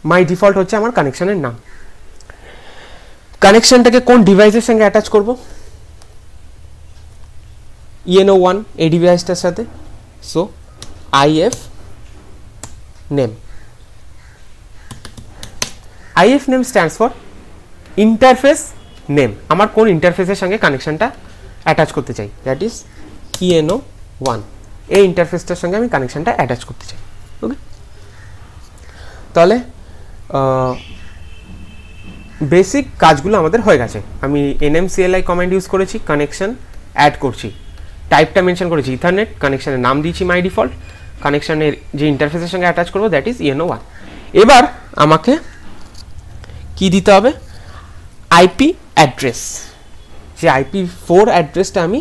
মাই ডিফল্ট হচ্ছে আমার কানেকশনের নাম। কানেকশনটাকে কোন ডিভাইসের সঙ্গে অ্যাটাচ করব, ENO1 এই ডিভাইসটার সাথে, so IF name. IF name stands for interface name, আমার কোন ইন্টারফেসের সঙ্গে কানেকশনটা অ্যাটাচ করতে চাই, দ্যাট ইজ ENO1, এই ইন্টারফেসটার সঙ্গে আমি কানেকশনটা অ্যাটাচ করতে চাই। ওকে, তাহলে বেসিক কাজগুলো আমাদের হয়ে গেছে। আমি NMCLI কমান্ড ইউজ করেছি, কানেকশন অ্যাড করছি, টাইপটা মেনশন করেছি ইথারনেট, কানেকশনের নাম দিয়েছি মাই ডিফল্ট, কানেকশনের যে ইন্টারফেসের সঙ্গে অ্যাটাচ করবো দ্যাট ইজ ENO1। এবার আমাকে কি দিতে হবে, IP অ্যাড্রেস, যে IP4 অ্যাড্রেসটা আমি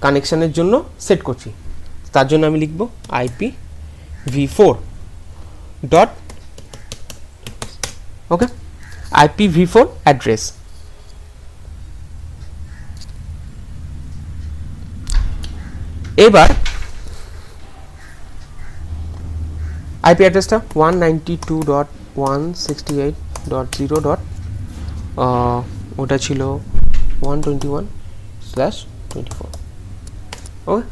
কানেকশনের জন্য সেট করছি, তার জন্য আমি লিখব IPv4 ডট, ওকে, IPv4 অ্যাড্রেস। এবার IP অ্যাড্রেসটা 192.168.0. ওটা ছিল 121/24। ওকে,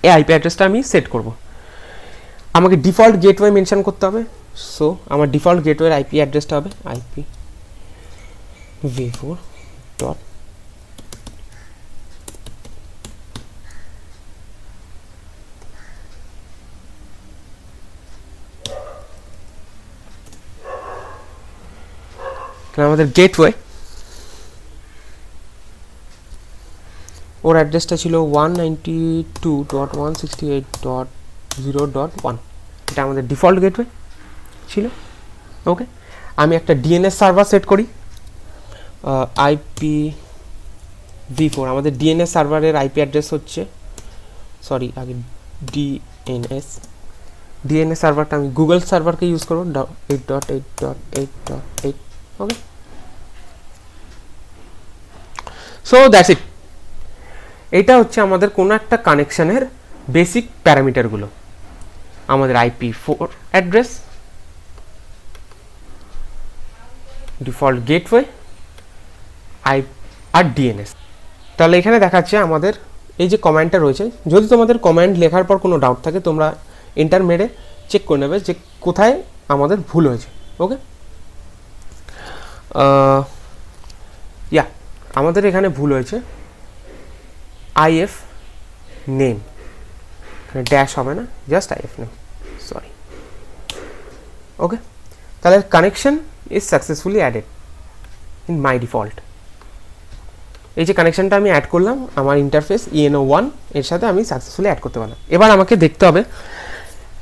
এই IP অ্যাড্রেসটা আমি সেট করব। আমাকে ডিফল্ট গেটওয়ে মেনশন করতে হবে, সো আমার ডিফল্ট গেটওয়ের IP অ্যাড্রেসটা হবে IPv4 ডট, আমাদের গেটওয়ে ওর অ্যাড্রেসটা ছিল 192.168.0.1, এটা আমাদের ডিফল্ট গেটওয়ে ছিল। ওকে, আমি একটা DNS সার্ভার সেট করি, IPv4, আমাদের DNS সার্ভারের IP অ্যাড্রেস হচ্ছে, সরি আগে DNS সার্ভারটা আমি গুগল সার্ভারকে ইউজ করবো, 8.8.8.8। ওকে, সো দ্যাটস ইট। এটা হচ্ছে আমাদের কোনো একটা কানেকশনের বেসিক প্যারামিটারগুলো, আমাদের IP4 অ্যাড্রেস, ডিফল্ট গেটওয়ে, আর DNS। তাহলে এখানে দেখাচ্ছে আমাদের এই যে কমান্ডটা রয়েছে, যদি তোমাদের কমান্ড লেখার পর কোনো ডাউট থাকে তোমরা এন্টার মেরে চেক করে নেবে যে কোথায় আমাদের ভুল হয়েছে। ওকে, আমাদের এখানে ভুল হয়েছে IF নেম, এখানে ড্যাশ হবে না, জাস্ট IF নেম, সরি। ওকে, তাহলে connection is successfully added in my default. এই যে কানেকশনটা আমি অ্যাড করলাম আমার ইন্টারফেস ENO1 এর সাথে আমি সাকসেসফুলি অ্যাড করতে পারলাম। এবার আমাকে দেখতে হবে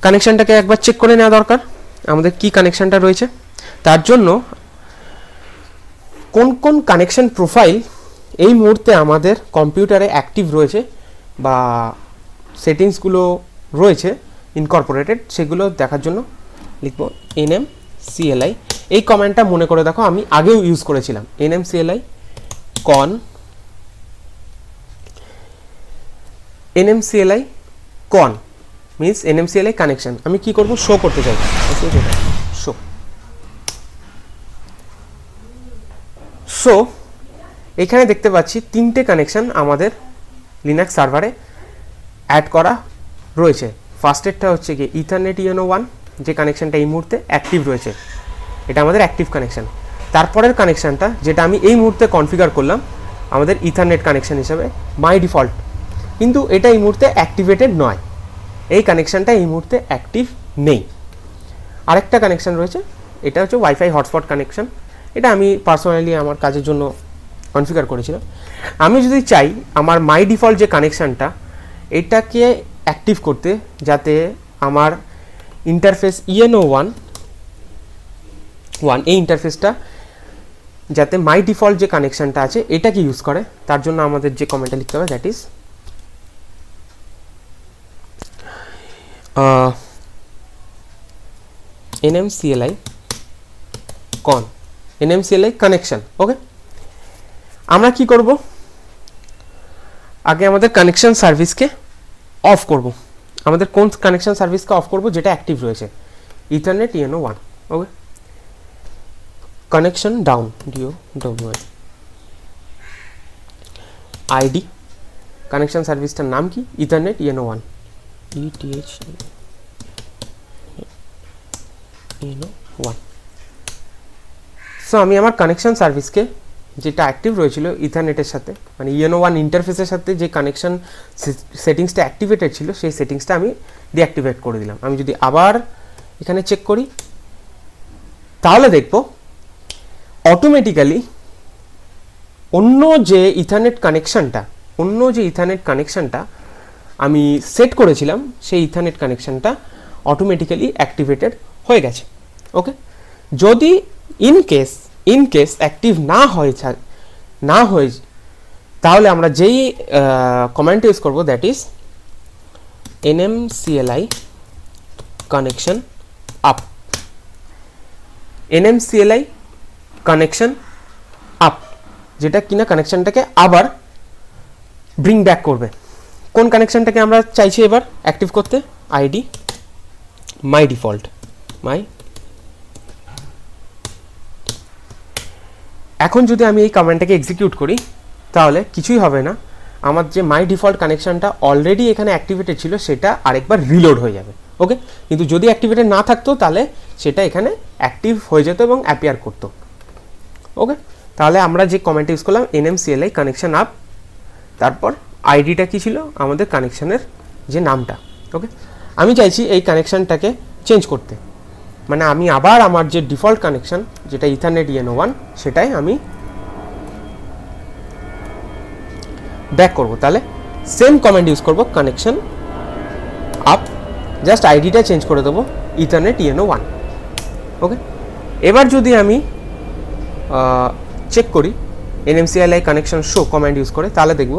কানেকশনটাকে একবার চেক করে নেওয়া দরকার, আমাদের কি কানেকশনটা রয়েছে। তার জন্য কোন কোন কানেকশন প্রোফাইল এই মুহূর্তে আমাদের কম্পিউটারে অ্যাক্টিভ রয়েছে বা সেটিংসগুলো রয়েছে ইনকর্পোরেটেড, সেগুলো দেখার জন্য লিখব NMCLI। এই কমান্ডটা মনে করে দেখো আমি আগেও ইউজ করেছিলাম, NMCLI con means NMCLI connection. আমি কি করব, শো করতে চাই, শো এখানে দেখতে পাচ্ছি তিনটে কানেকশন আমাদের লিনাক্স সার্ভারে অ্যাড করা রয়েছে। ফার্স্টেরটা হচ্ছে কি ইথারনেট ENO1 যে কানেকশানটা এই মুহূর্তে অ্যাক্টিভ রয়েছে, এটা আমাদের অ্যাক্টিভ কানেকশান। তারপরের কানেকশানটা যেটা আমি এই মুহূর্তে কনফিগার করলাম আমাদের ইথারনেট কানেকশান হিসাবে মাই ডিফল্ট, কিন্তু এটা এই মুহূর্তে অ্যাক্টিভেটেড নয়, এই কানেকশানটা এই মুহূর্তে অ্যাক্টিভ নেই। আরেকটা কানেকশান রয়েছে, এটা হচ্ছে ওয়াইফাই হটস্পট কানেকশান, এটা আমি পার্সোনালি আমার কাজের জন্য কনফিগার করেছিলাম। আমি যদি চাই আমার মাই ডিফল্ট যে কানেকশানটা এটাকে অ্যাক্টিভ করতে, যাতে আমার ইন্টারফেস ENO1 এই ইন্টারফেসটা যাতে মাই ডিফল্ট যে কানেকশানটা আছে এটাকে ইউজ করে, তার জন্য আমাদের যে কমেন্টটা লিখতে হবে দ্যাট ইজ nmcli কানেকশন। ওকে, আমরা কি করব, আগে আমাদের কানেকশন সার্ভিসকে অফ করব। আমাদের কোন কানেকশন সার্ভিসকে অফ করব, যেটা অ্যাক্টিভ রয়েছে, ethernet ENO1। Okay, connection down DOWN ID, connection সার্ভিসটার নাম কি, ইথারনেট ENO1 ENO1। সো আমি আমার কানেকশন সার্ভিসকে যেটা অ্যাক্টিভ রয়েছিল ইথারনেটের সাথে, মানে ENO1 ইন্টারফেসের সাথে যে কানেকশন সেটিংসটা অ্যাক্টিভেটেড ছিল সেই সেটিংসটা আমি ডিঅ্যাক্টিভেট করে দিলাম। আমি যদি আবার এখানে চেক করি তাহলে দেখব অটোমেটিক্যালি অন্য যে ইথারনেট কানেকশনটা আমি সেট করেছিলাম সেই ইথারনেট কানেকশনটা অটোমেটিক্যালি অ্যাক্টিভেটেড হয়ে গেছে। ওকে, যদি ইন কেস অ্যাক্টিভ না হয় তাহলে আমরা যেই কমান্ড ইউজ করব that is nmcli connection up. nmcli connection up যেটা কিনা কানেকশনটাকে আবার ব্রিং ব্যাক করবে। কোন কানেকশনটাকে আমরা চাইছি এবার অ্যাক্টিভ করতে, আইডি মাই ডিফল্ট এখন যদি আমি এই কমান্ডটাকে এক্সিকিউট করি তাহলে কিছুই হবে না, আমার যে মাই ডিফল্ট কানেকশনটা অলরেডি এখানে অ্যাক্টিভেটেড ছিল সেটা আরেকবার রিলোড হয়ে যাবে। ওকে, কিন্তু যদি অ্যাক্টিভেটেড না থাকতো তাহলে সেটা এখানে অ্যাক্টিভ হয়ে যেত এবং অ্যাপিয়ার করতো। ওকে, তাহলে আমরা যে কমেন্ট ইউজ করলাম nmcli কানেকশন আপ, তারপর আইডিটা কি ছিল আমাদের কানেকশনের যে নামটা। ওকে, আমি চাইছি এই কানেকশনটাকে চেঞ্জ করতে, মানে আমি আবার আমার যে ডিফল্ট কানেকশন যেটা ইথারনেট ENO1 সেটাই আমি ব্যাক করব। তাহলে সেম কমান্ড ইউজ করব কানেকশন আপ, জাস্ট আইডিটা চেঞ্জ করে দেবো ইথারনেট ENO1। ওকে, এবার যদি আমি চেক করি nmcli connection show command use করে, তাহলে দেখব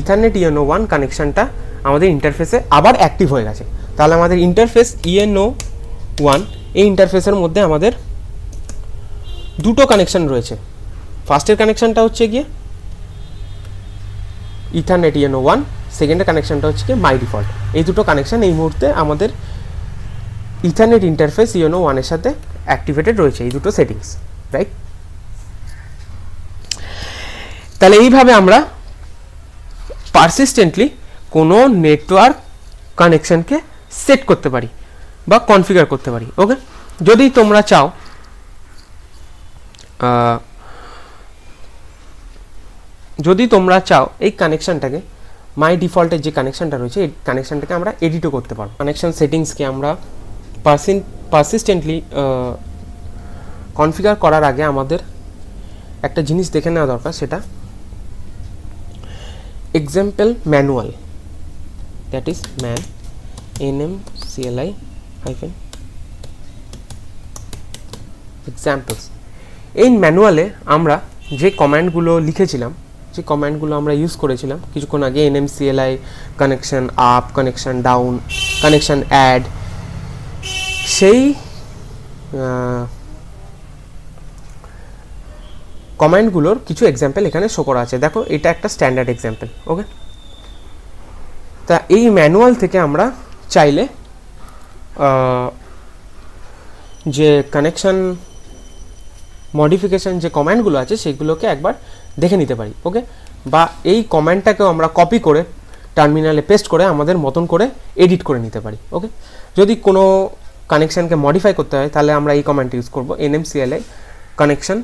ইথারনেট ENO1 কানেকশনটা আমাদের ইন্টারফেসে আবার অ্যাক্টিভ হয়ে গেছে। তাহলে আমাদের ইন্টারফেস ENO1 এই ইন্টারফেসের মধ্যে আমাদের দুটো কানেকশন রয়েছে। ফার্স্টের কানেকশনটা হচ্ছে গিয়ে ইথারনেট ENO1, সেকেন্ডের কানেকশনটা হচ্ছে গিয়ে মাই ডিফল্ট। এই দুটো কানেকশন এই মুহূর্তে আমাদের ইথারনেট ইন্টারফেস ENO1 এর সাথে অ্যাক্টিভেটেড রয়েছে, এই দুটো সেটিংস, রাইট? তাহলে এইভাবে আমরা পারসিস্টেন্টলি কোনো নেটওয়ার্ক কানেকশনকে সেট করতে পারি বা কনফিগার করতে পারি। ওকে, যদি তোমরা চাও এই কানেকশনটাকে মাই ডিফল্টের যে কানেকশনটা রয়েছে এই কানেকশনটাকে আমরা এডিটও করতে পারবো। কানেকশন সেটিংসকে আমরা পারসিস্টেন্টলি কনফিগার করার আগে আমাদের একটা জিনিস দেখে নেওয়া দরকার, সেটা example manual, that is man nmcli examples। এই ম্যানুয়ালে আমরা যে কমান্ডগুলো লিখেছিলাম, যে কমান্ডগুলো আমরা ইউজ করেছিলাম কিছুক্ষণ আগে, nmcli connection up, connection down, connection add, সেই কমান্ডগুলোর কিছু এক্সাম্পল এখানে শো করা আছে। দেখো, এটা একটা স্ট্যান্ডার্ড এক্সাম্পল। ওকে, তা এই ম্যানুয়াল থেকে আমরা চাইলে যে কানেকশন মডিফিকেশন যে কমান্ডগুলো আছে সেগুলোকে একবার দেখে নিতে পারি। ওকে, বা এই কমান্ডটাকেও আমরা কপি করে টার্মিনালে পেস্ট করে আমাদের মতন করে এডিট করে নিতে পারি। ওকে, যদি কোনো কানেকশানকে মডিফাই করতে হয় তাহলে আমরা এই কমান্ড ইউজ করব, nmcli connection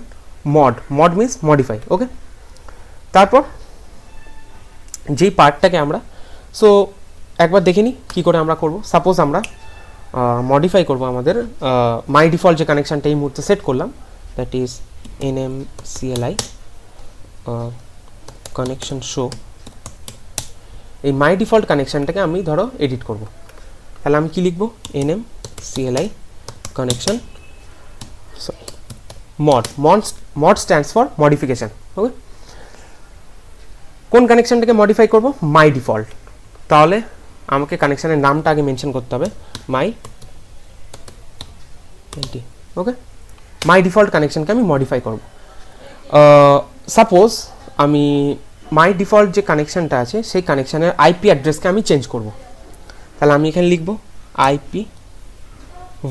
mod means modify. Okay, তারপর যেই পার্টটাকে আমরা একবার দেখে নিই কী করে আমরা করব। সাপোজ আমরা মডিফাই করব আমাদের মাই ডিফল্ট যে কানেকশানটা এই মুহূর্তে সেট করলাম, that is nmcli connection show. এই মাই ডিফল্ট কানেকশানটাকে আমি ধরো এডিট করব, তাহলে আমি কি লিখব, nmcli connection mod stands for modification. Okay, কোন কানেকশানটাকে মডিফাই করব, মাই ডিফল্ট। তাহলে আমাকে কানেকশানের নামটা আগে মেনশন করতে হবে, মাই। ওকে, মাই ডিফল্ট কানেকশানকে আমি মডিফাই করব। সাপোজ আমি মাই ডিফল্ট যে কানেকশানটা আছে সেই কানেকশানের আইপি অ্যাড্রেসকে আমি চেঞ্জ করব, তাহলে আমি এখানে লিখব আইপি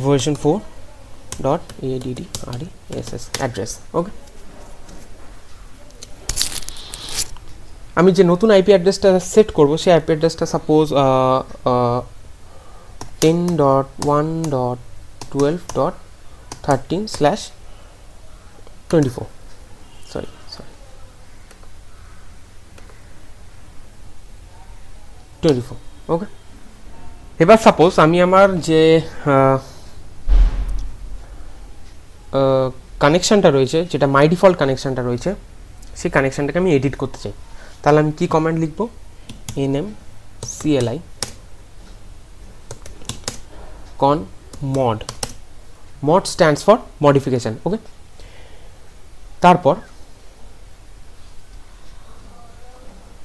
version4.address অ্যাড্রেস। ওকে, আমি যে নতুন আইপি অ্যাড্রেসটা সেট করব সেই আইপি অ্যাড্রেসটা সাপোজ 10.1.12.13/24 সরি 24। ওকে, এবার সাপোজ আমি আমার যে কানেকশানটা রয়েছে, যেটা মাই ডিফল্ট কানেকশানটা রয়েছে, সেই কানেকশানটাকে আমি এডিট করতে চাই, তাহলে আমি কি কমান্ড লিখব, nmcli mod stands for modification. Okay, তারপর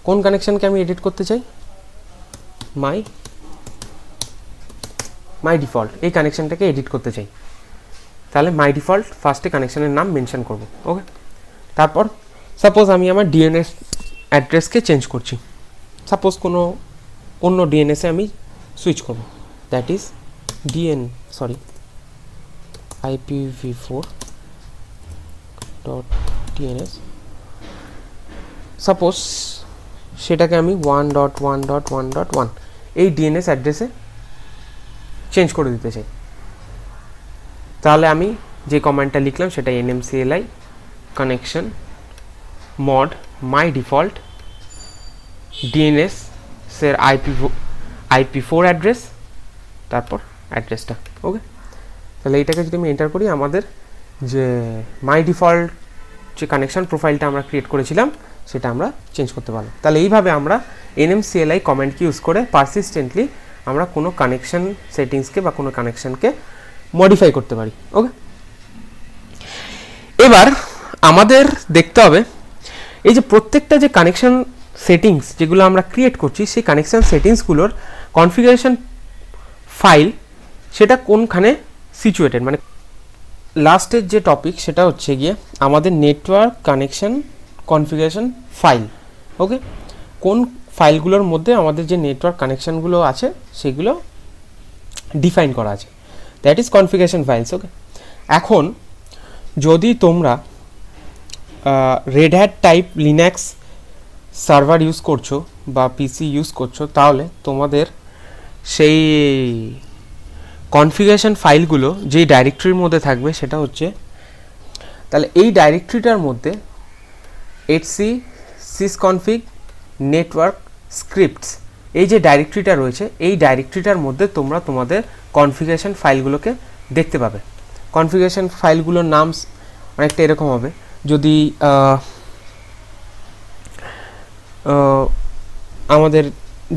কোন কানেকশানকে আমি এডিট করতে চাই, মাই ডিফল্ট, এই কানেকশানটাকে এডিট করতে চাই, তাহলে মাই ডিফল্ট ফার্স্টে কানেকশানের নাম মেনশন করব। ওকে, তারপর সাপোজ আমি আমার ডিএনএস অ্যাড্রেসকে চেঞ্জ করছি, সাপোজ কোনো অন্য ডিএনএসে আমি সুইচ করব, দ্যাট ইজ IPv4.dns। সাপোজ সেটাকে আমি 1.1.1.1 এই ডিএনএস অ্যাড্রেসে চেঞ্জ করে দিতে চাই, তাহলে আমি যে কমান্ডটা লিখলাম সেটা nmcli কানেকশন mod মাই ডিফল্ট ডিএনএস এর IP4 অ্যাড্রেস, তারপর অ্যাড্রেসটা। ওকে, তাহলে এইটাকে যদি আমি এন্টার করি, আমাদের যে মাই ডিফল্ট যে কানেকশন প্রোফাইলটা আমরা ক্রিয়েট করেছিলাম সেটা আমরা চেঞ্জ করতে পারলাম। তাহলে এইভাবে আমরা nmcli কমান্ডকে ইউজ করে পারসিস্টেন্টলি আমরা কোনো কানেকশন সেটিংসকে বা কোনো কানেকশনকে মডিফাই করতে পারি। ওকে, এবার আমাদের দেখতে হবে এই যে প্রত্যেকটা যে কানেকশন সেটিংস যেগুলো আমরা ক্রিয়েট করছি, সেই কানেকশন সেটিংসগুলোর কনফিগারেশন ফাইল সেটা কোনখানে সিচুয়েটেড, মানে লাস্টের যে টপিক সেটা হচ্ছে গিয়ে আমাদের নেটওয়ার্ক কানেকশন কনফিগারেশন ফাইল। ওকে, কোন ফাইলগুলোর মধ্যে আমাদের যে নেটওয়ার্ক কানেকশনগুলো আছে সেগুলো ডিফাইন করা আছে, that is configuration files. Okay, এখন যদি তোমরা Red Hat type Linux server use করছো বা পিসি ইউজ করছো, তাহলে তোমাদের সেই কনফিগারেশন ফাইলগুলো যেই ডাইরেক্টরির মধ্যে থাকবে সেটা হচ্ছে, তাহলে এই ডাইরেক্টরিটার মধ্যে etc sysconfig নেটওয়ার্ক স্ক্রিপ্টস এই যে ডাইরেক্টরিটা রয়েছে, এই ডাইরেক্টরিটার মধ্যে তোমরা তোমাদের কনফিগারেশন ফাইলগুলোকে দেখতে পাবে। কনফিগারেশন ফাইলগুলোর নাম অনেকটা এরকম হবে, যদি আমাদের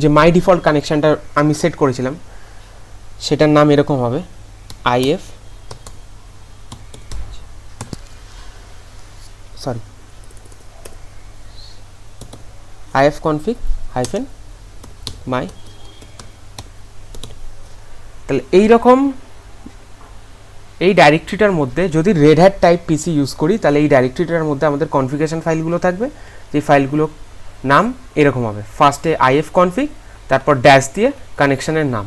যে মাই ডিফল্ট কানেকশানটা আমি সেট করেছিলাম সেটার নাম এরকম হবে ifconfig -my। তাহলে এইরকম এই ডাইরেক্টরিটার মধ্যে যদি রেড হ্যাট টাইপ পিসি ইউজ করি, তাহলে এই ডাইরেক্টরিটার মধ্যে আমাদের কনফিগারেশন ফাইলগুলো থাকবে, যে ফাইলগুলোর নাম এরকম হবে, ফার্স্টে ifconfig, তারপর ড্যাশ দিয়ে কানেকশনের নাম,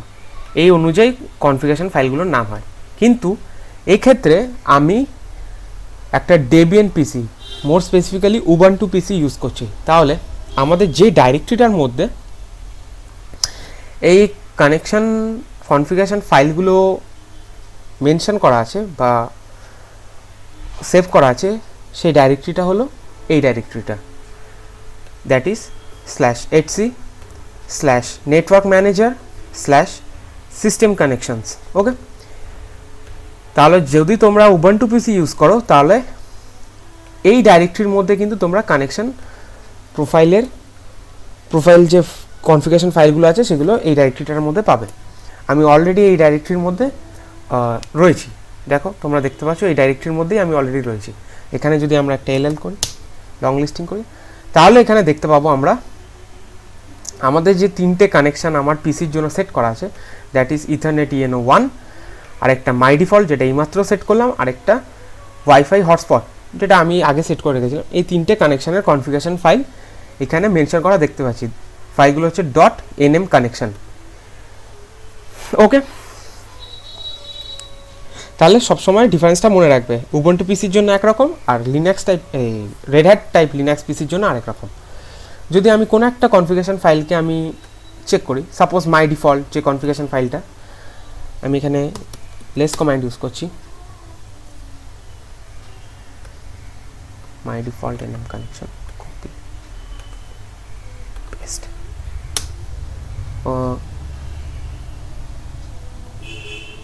এই অনুযায়ী কনফিগারেশন ফাইলগুলোর নাম হয়। কিন্তু এই ক্ষেত্রে আমি একটা ডেবিয়ান পিসি, মোর স্পেসিফিক্যালি উবান্টু পিসি ইউজ করছি, তাহলে আমাদের যে ডাইরেক্টরিটার মধ্যে এই কানেকশন কনফিগারেশন ফাইলগুলো মেনশন করা আছে বা সেভ করা আছে, সেই ডাইরেক্টরিটা হলো এই ডাইরেক্টরিটা, দ্যাট ইজ /etc/network-manager/system connections। ওকে, তাহলে যদি তোমরা উবুন্টু পিসি ইউজ করো তাহলে এই ডাইরেক্টরির মধ্যে কিন্তু তোমরা কানেকশন প্রোফাইল যে কনফিগারেশন ফাইলগুলো আছে সেগুলো এই ডাইরেক্টরিটার মধ্যে পাবে। আমি অলরেডি এই ডাইরেক্টরির মধ্যে রয়েছি, দেখো তোমরা দেখতে পাচ্ছ এই ডাইরেক্টরির মধ্যেই আমি অলরেডি রয়েছি। এখানে যদি আমরা একটা এলএল করি, লং লিস্টিং করি, তাহলে এখানে দেখতে পাবো আমরা আমাদের যে 3টে কানেকশান আমার পিসির জন্য সেট করা আছে, দ্যাট ইজ ইথারনেট ENO1, আরেকটা মাই ডিফল্ট যেটা এইমাত্র সেট করলাম, আরেকটা ওয়াইফাই হটস্পট যেটা আমি আগে সেট করে রেখেছিলাম। এই 3টে কানেকশানের কনফিগারেশন ফাইল এখানে মেনশন করা দেখতে পাচ্ছি। ফাইলগুলো হচ্ছে .nm কানেকশান। ওকে, তাহলে সবসময় ডিফারেন্সটা মনে রাখবে, উবুন্টু পিসির জন্য একরকম আর Linux type Red Hat type Linux পিসির জন্য আরেক রকম। যদি আমি কোনো একটা কনফিগারেশন ফাইলকে আমি চেক করি, সাপোজ মাই ডিফল্ট যে কনফিগারেশন ফাইলটা, আমি এখানে লেস কমান্ড ইউজ করছি, my default nm connection, copy paste.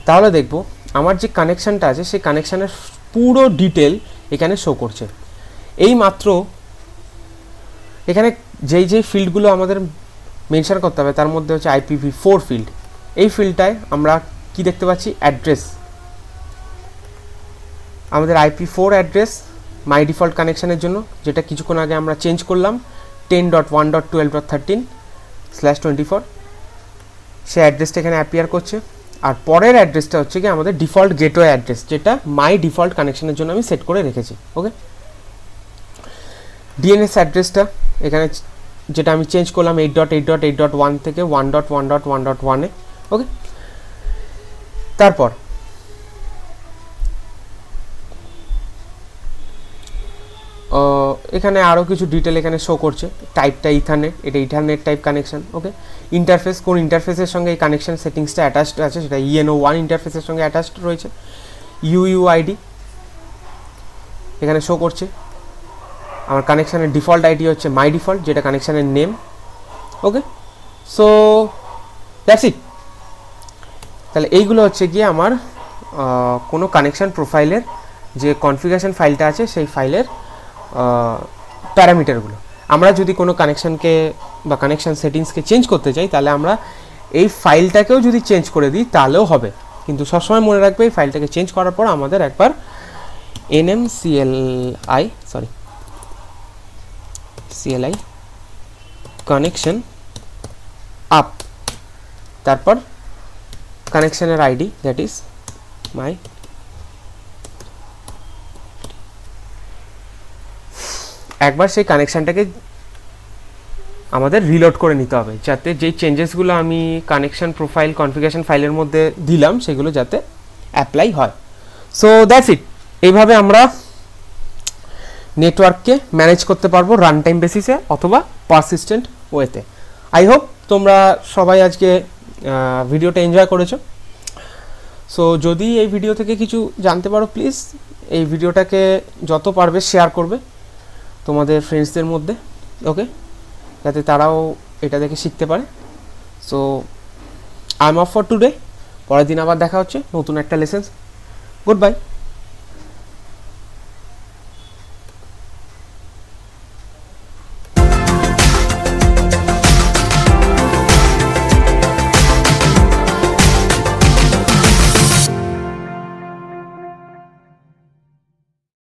তাহলে দেখবো আমার যে কানেকশানটা আছে সেই কানেকশানের পুরো ডিটেল এখানে শো করছে। এই মাত্র এখানে যেই ফিল্ডগুলো আমাদের মেনশন করতে হবে তার মধ্যে হচ্ছে IPv4 ফিল্ড। এই ফিল্ডটায় আমরা কি দেখতে পাচ্ছি, অ্যাড্রেস, আমাদের IP4 অ্যাড্রেস মাই ডিফল্ট কানেকশানের জন্য, যেটা কিছুক্ষণ আগে আমরা চেঞ্জ করলাম 10.1.12.13/24, সেই অ্যাড্রেসটা এখানে অ্যাপিয়ার করছে। আর পরের অ্যাড্রেসটা হচ্ছে কি আমাদের ডিফল্ট গেটওয়ে অ্যাড্রেস, যেটা মাই ডিফল্ট কানেকশনের জন্য আমি সেট করে রেখেছি। ওকে, DNS অ্যাড্রেসটা এখানে যেটা আমি চেঞ্জ করলাম 8.8.8.1 থেকে 1.1.1.1-এ। ওকে, তারপর এখানে আরও কিছু ডিটেল এখানে শো করছে। টাইপটা ইথারনেট, এটা ইথারনেট টাইপ কানেকশন। ওকে, ইন্টারফেস, কোন ইন্টারফেসের সঙ্গে এই কানেকশন সেটিংসটা অ্যাটাচড আছে সেটা ENO1 ইন্টারফেসের সঙ্গে অ্যাটাচড রয়েছে। UUID এখানে শো করছে। আমার কানেকশানের ডিফল্ট আইডি হচ্ছে মাই ডিফল্ট, যেটা কানেকশানের name. Okay, so that's it. তাহলে এইগুলো হচ্ছে গিয়ে আমার কোনো কানেকশান প্রোফাইলের যে কনফিগারেশন ফাইলটা আছে সেই ফাইলের প্যারামিটারগুলো। আমরা যদি কোনো কানেকশানকে বা কানেকশান সেটিংসকে চেঞ্জ করতে চাই তাহলে আমরা এই ফাইলটাকেও যদি চেঞ্জ করে দিই তাহলেও হবে, কিন্তু সবসময় মনে রাখবে এই ফাইলটাকে চেঞ্জ করার পর আমাদের একবার CLI কানেকশন আপ, তারপর কানেকশনের আইডি দ্যাট ইজ মাই, একবার সেই কানেকশানটাকে আমাদের রিলোড করে নিতে হবে, যাতে যেই চেঞ্জেসগুলো আমি কানেকশন প্রোফাইল কনফিগারেশন ফাইলের মধ্যে দিলাম সেগুলো যাতে অ্যাপ্লাই হয়। সো দ্যাটস ইট। এইভাবে আমরা নেটওয়ার্ককে ম্যানেজ করতে পারবো রান টাইম বেসিসে অথবা পারসিস্টেন্ট ওয়েতে। আই হোপ তোমরা সবাই আজকে ভিডিওটা এনজয় করেছো। সো যদি এই ভিডিও থেকে কিছু জানতে পারো প্লিজ এই ভিডিওটাকে যত পারবে শেয়ার করবে তোমাদের ফ্রেন্ডসদের মধ্যে। ওকে, যাতে তারাও এটা দেখে শিখতে পারে। So I am of for today. পরের দিন আবার দেখা হচ্ছে নতুন একটা লেসেন্স। Good bye.